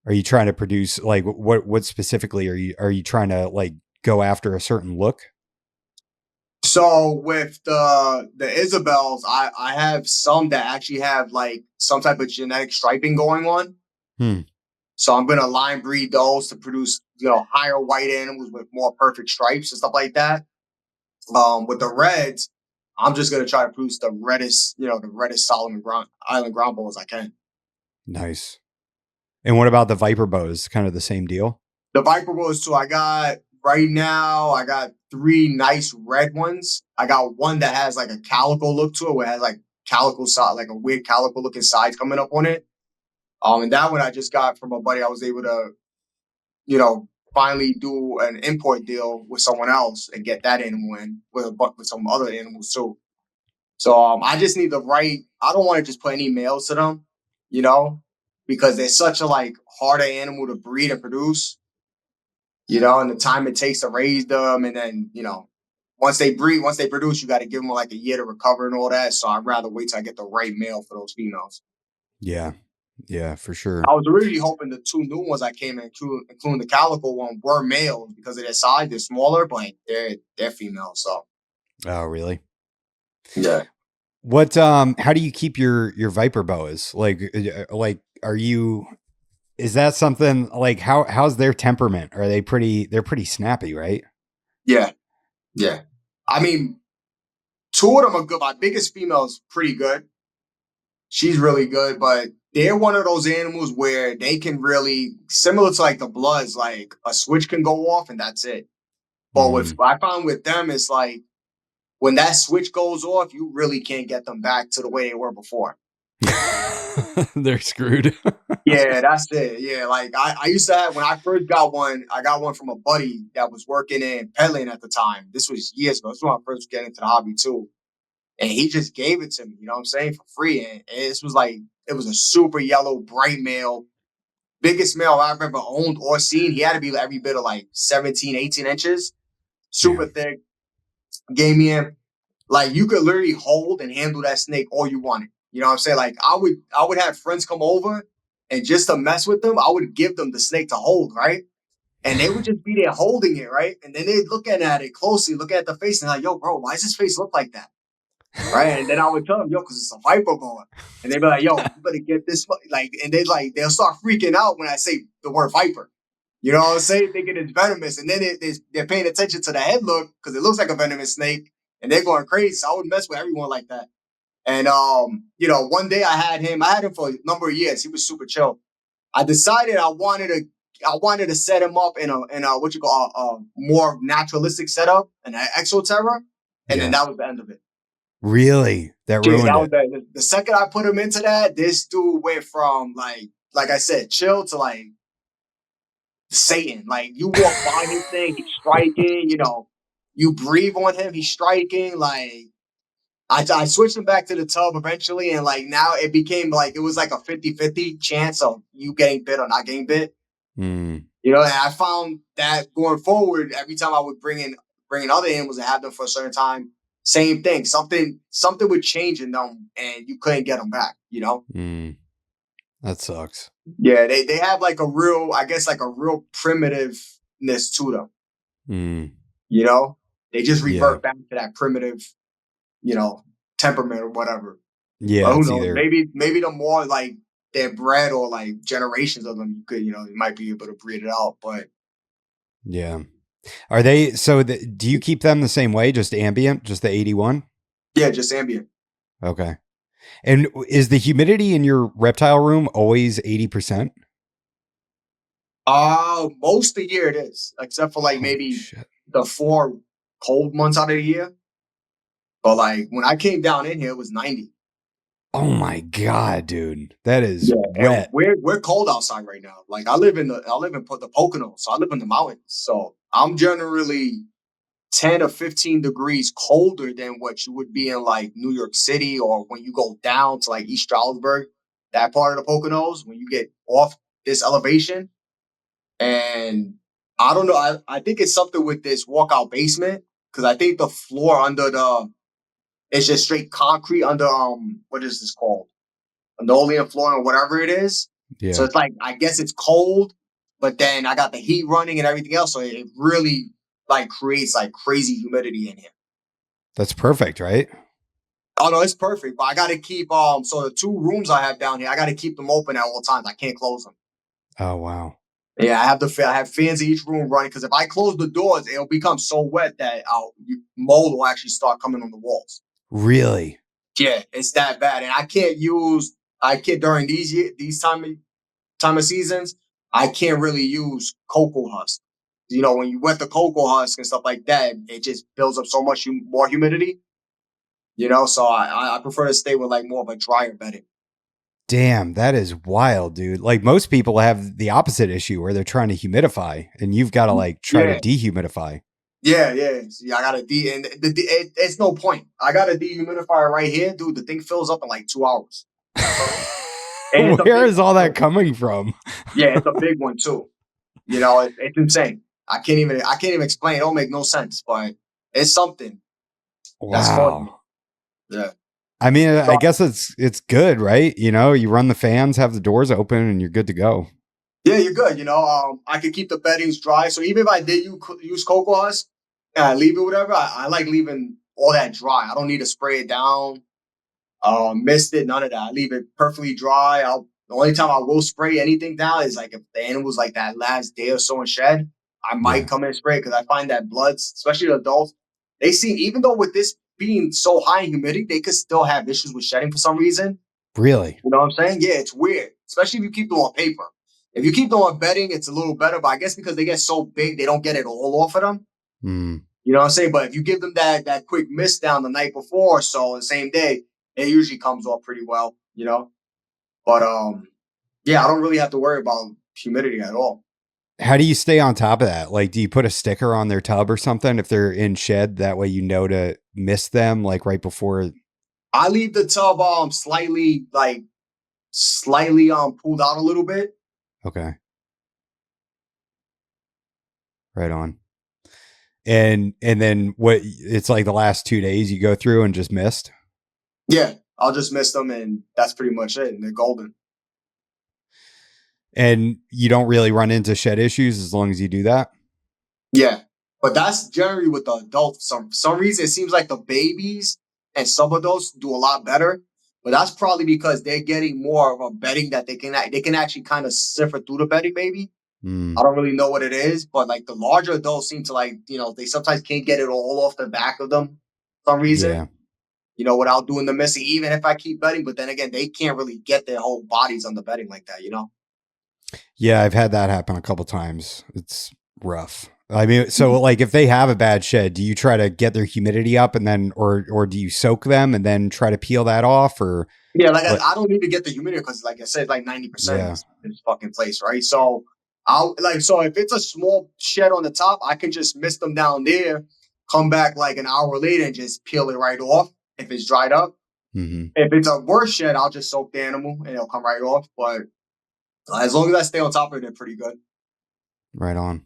Are you trying to produce like what specifically are you trying to like go after a certain look? So with the Isabels, I have some that actually have like some type of genetic striping going on. Hmm. So I'm gonna line breed those to produce, higher white animals with more perfect stripes and stuff like that. With the reds, I'm just gonna try to produce the reddest Solomon Island ground ball as I can. Nice. And what about the viper boas? Kind of the same deal? The Viper Bows too. I got three nice red ones. I got one that has like a calico look to it, where it has like calico side, like a weird calico looking sides coming up on it. And that one I just got from a buddy. I was able to, finally do an import deal with someone else and get that animal in with some other animals too. So I just need the right. I don't want to just put any males to them, you know, because they're such a like harder animal to breed and produce, and the time it takes to raise them, and then once they produce, you got to give them like a year to recover and all that. So I'd rather wait till I get the right male for those females. Yeah. Yeah, for sure. I was really hoping the two new ones I came in, including the calico one, were males because of their size. They're smaller, but they're females. So Oh, really? yeah, What how do you keep your viper boas? Like are you is that something like how's their temperament? Are they're pretty snappy, right? yeah, yeah. I mean, two of them are good. My biggest female is pretty good. She's really good, but they're one of those animals where they can really, similar to like the Bloods, like a switch can go off and that's it. But with Mm. what I found with them is like when that switch goes off, you really can't get them back to the way they were before. They're screwed. Yeah, that's it. Yeah, like I used to have when I first got one, I got one from a buddy that was working in peddling at the time. This was years ago. This was when I first got into the hobby too. And he just gave it to me, you know what I'm saying, for free. And this was like it was a super yellow, bright male, biggest male I've ever owned or seen. He had to be every bit of like 17, 18 inches, super Damn. thick. Gave me him. Like you could literally hold and handle that snake all you wanted. You know what I'm saying? Like I would have friends come over and just to mess with them, I would give them the snake to hold, right? And they would just be there holding it, right? And then they'd looking at it closely, look at the face, and like, yo, bro, why does his face look like that? Right? And then I would tell them, yo, because it's a viper boa. And they'd be like, yo, you better get this like, and they'll start freaking out when I say the word viper. You know what I'm saying? Thinking it's venomous. And then they're paying attention to the head look because it looks like a venomous snake and they're going crazy. So I would mess with everyone like that. And one day I had him for a number of years. He was super chill. I decided I wanted to set him up in a what you call a more naturalistic setup, an exoterra, and then Yeah. that was the end of it. Really? That Yeah, ruined that was it. the second I put him into that, this dude went from like I said, chill to like Satan. Like you walk by his thing, he's striking. You breathe on him, he's striking. Like I switched him back to the tub eventually, and like now it became like it was like a 50-50 chance of you getting bit or not getting bit. Mm, You know, and I found that going forward, every time I would bring in other animals and have them for a certain time, same thing. Something would change in them, and you couldn't get them back. You know. mm, that sucks. Yeah, they have like a real, I guess, like a real primitiveness to them. Mm, You know, they just yeah. revert back to that primitive, you know, temperament or whatever. Yeah, But who it's knows? either. Maybe the more like they're bred or like generations of them, you could, you might be able to breed it out. But Yeah. Are they so do you keep them the same way, just ambient, just the 81? yeah, just ambient. Okay. And is the humidity in your reptile room always 80%? Most of the year it is, except for like Holy maybe shit. the 4 cold months out of the year. But like when I came down in here, it was 90. Oh my god, dude. That is Yeah, and wet. we're cold outside right now. Like I live in the Poconos, so I live in the mountains. So I'm generally 10 or 15 degrees colder than what you would be in like New York City or when you go down to like East Stroudsburg, that part of the Poconos, when you get off this elevation. And I don't know, I think it's something with this walkout basement because I think the floor under it's just straight concrete under what is this called? Linoleum flooring or whatever it is. So Yeah. it's like I guess it's cold, but then I got the heat running and everything else, so it really like creates like crazy humidity in here. That's perfect, right? Oh no, it's perfect, but I got to keep so the two rooms I have down here, I got to keep them open at all times. I can't close them. Oh wow. Yeah, I have fans in each room running because if I close the doors, it'll become so wet that mold will actually start coming on the walls. Really? Yeah, it's that bad, and I can't during these time of seasons. I can't really use cocoa husk. You know, when you wet the cocoa husk and stuff like that, it just builds up so much more humidity. You know, so I prefer to stay with like more of a drier bedding. Damn, that is wild, dude. Like most people have the opposite issue where they're trying to humidify and you've got to like try to Yeah, dehumidify. yeah. See, I got a and it's no point. I got a dehumidifier right here, dude. The thing fills up in like 2 hours, and it's a Where big is one all that too. coming from? Yeah, it's a big one too. You know, it's insane. I can't even explain. It don't make no sense, but it's something that's causing Wow. it. Yeah. I mean, So I guess it's good, right? You know, you run the fans, have the doors open, and you're good to go. yeah, you're good. You know, I could keep the beddings dry. So even if I did use cocoa husk and I leave it, whatever, I like leaving all that dry. I don't need to spray it down, mist it, none of that. I leave it perfectly dry. The only time I will spray anything down is like if the animal's like that last day or so in shed, I might Yeah, come in and spray because I find that bloods, especially the adults, they seem even though with this being so high in humidity, they could still have issues with shedding for some reason. really. You know what I'm saying? Yeah, it's weird, especially if you keep them on paper. If you keep them on bedding, it's a little better, but I guess because they get so big, they don't get it all off of them. Mm. You know what I'm saying? But if you give them that quick mist down the night before or so, the same day, it usually comes off pretty well, you know? But yeah, I don't really have to worry about humidity at all. How do you stay on top of that? Like, do you put a sticker on their tub or something if they're in shed? That way, you know to miss them like right before. I leave the tub slightly pulled out a little bit. Okay, right on. And then what? It's like the last 2 days you go through and just missed. Yeah, I'll just miss them and that's pretty much it. And they're golden. And you don't really run into shed issues as long as you do that. Yeah. But that's generally with the adults. For some reason it seems like the babies and some adults do a lot better. But that's probably because they're getting more of a bedding that they can actually kind of sift through the bedding, maybe. I Mm, don't really know what it is, but like the larger adults seem to like, they sometimes can't get it all off the back of them for some reason, yeah. without doing the missing, even if I keep bedding. But then again, they can't really get their whole bodies on the bedding like that. Yeah, I've had that happen a couple times. It's rough. I mean, so like if they have a bad shed, do you try to get their humidity up and then or do you soak them and then try to peel that off or Yeah, like what? I don't need to get the humidity because, like I said, like 90% in Yeah. this fucking place, right? So so if it's a small shed on the top, I can just mist them down there, come back like an hour later and just peel it right off if it's dried up. Hmm. If it's a worse shed, I'll just soak the animal and it'll come right off. But as long as I stay on top of it, they're pretty good. Right on.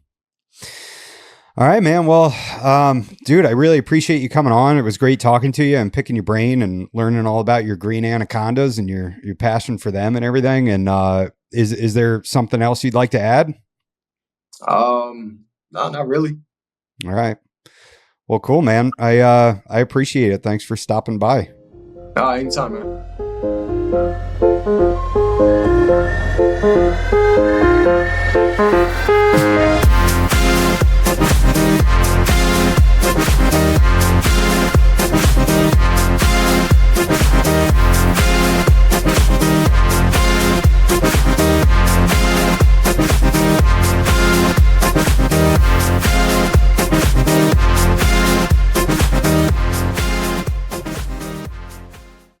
All right, man. Well, dude, I really appreciate you coming on. It was great talking to you and picking your brain and learning all about your green anacondas and your passion for them and everything. And is there something else you'd like to add? No, not really. All right. Well, cool, man. I appreciate it. Thanks for stopping by. Anytime, man.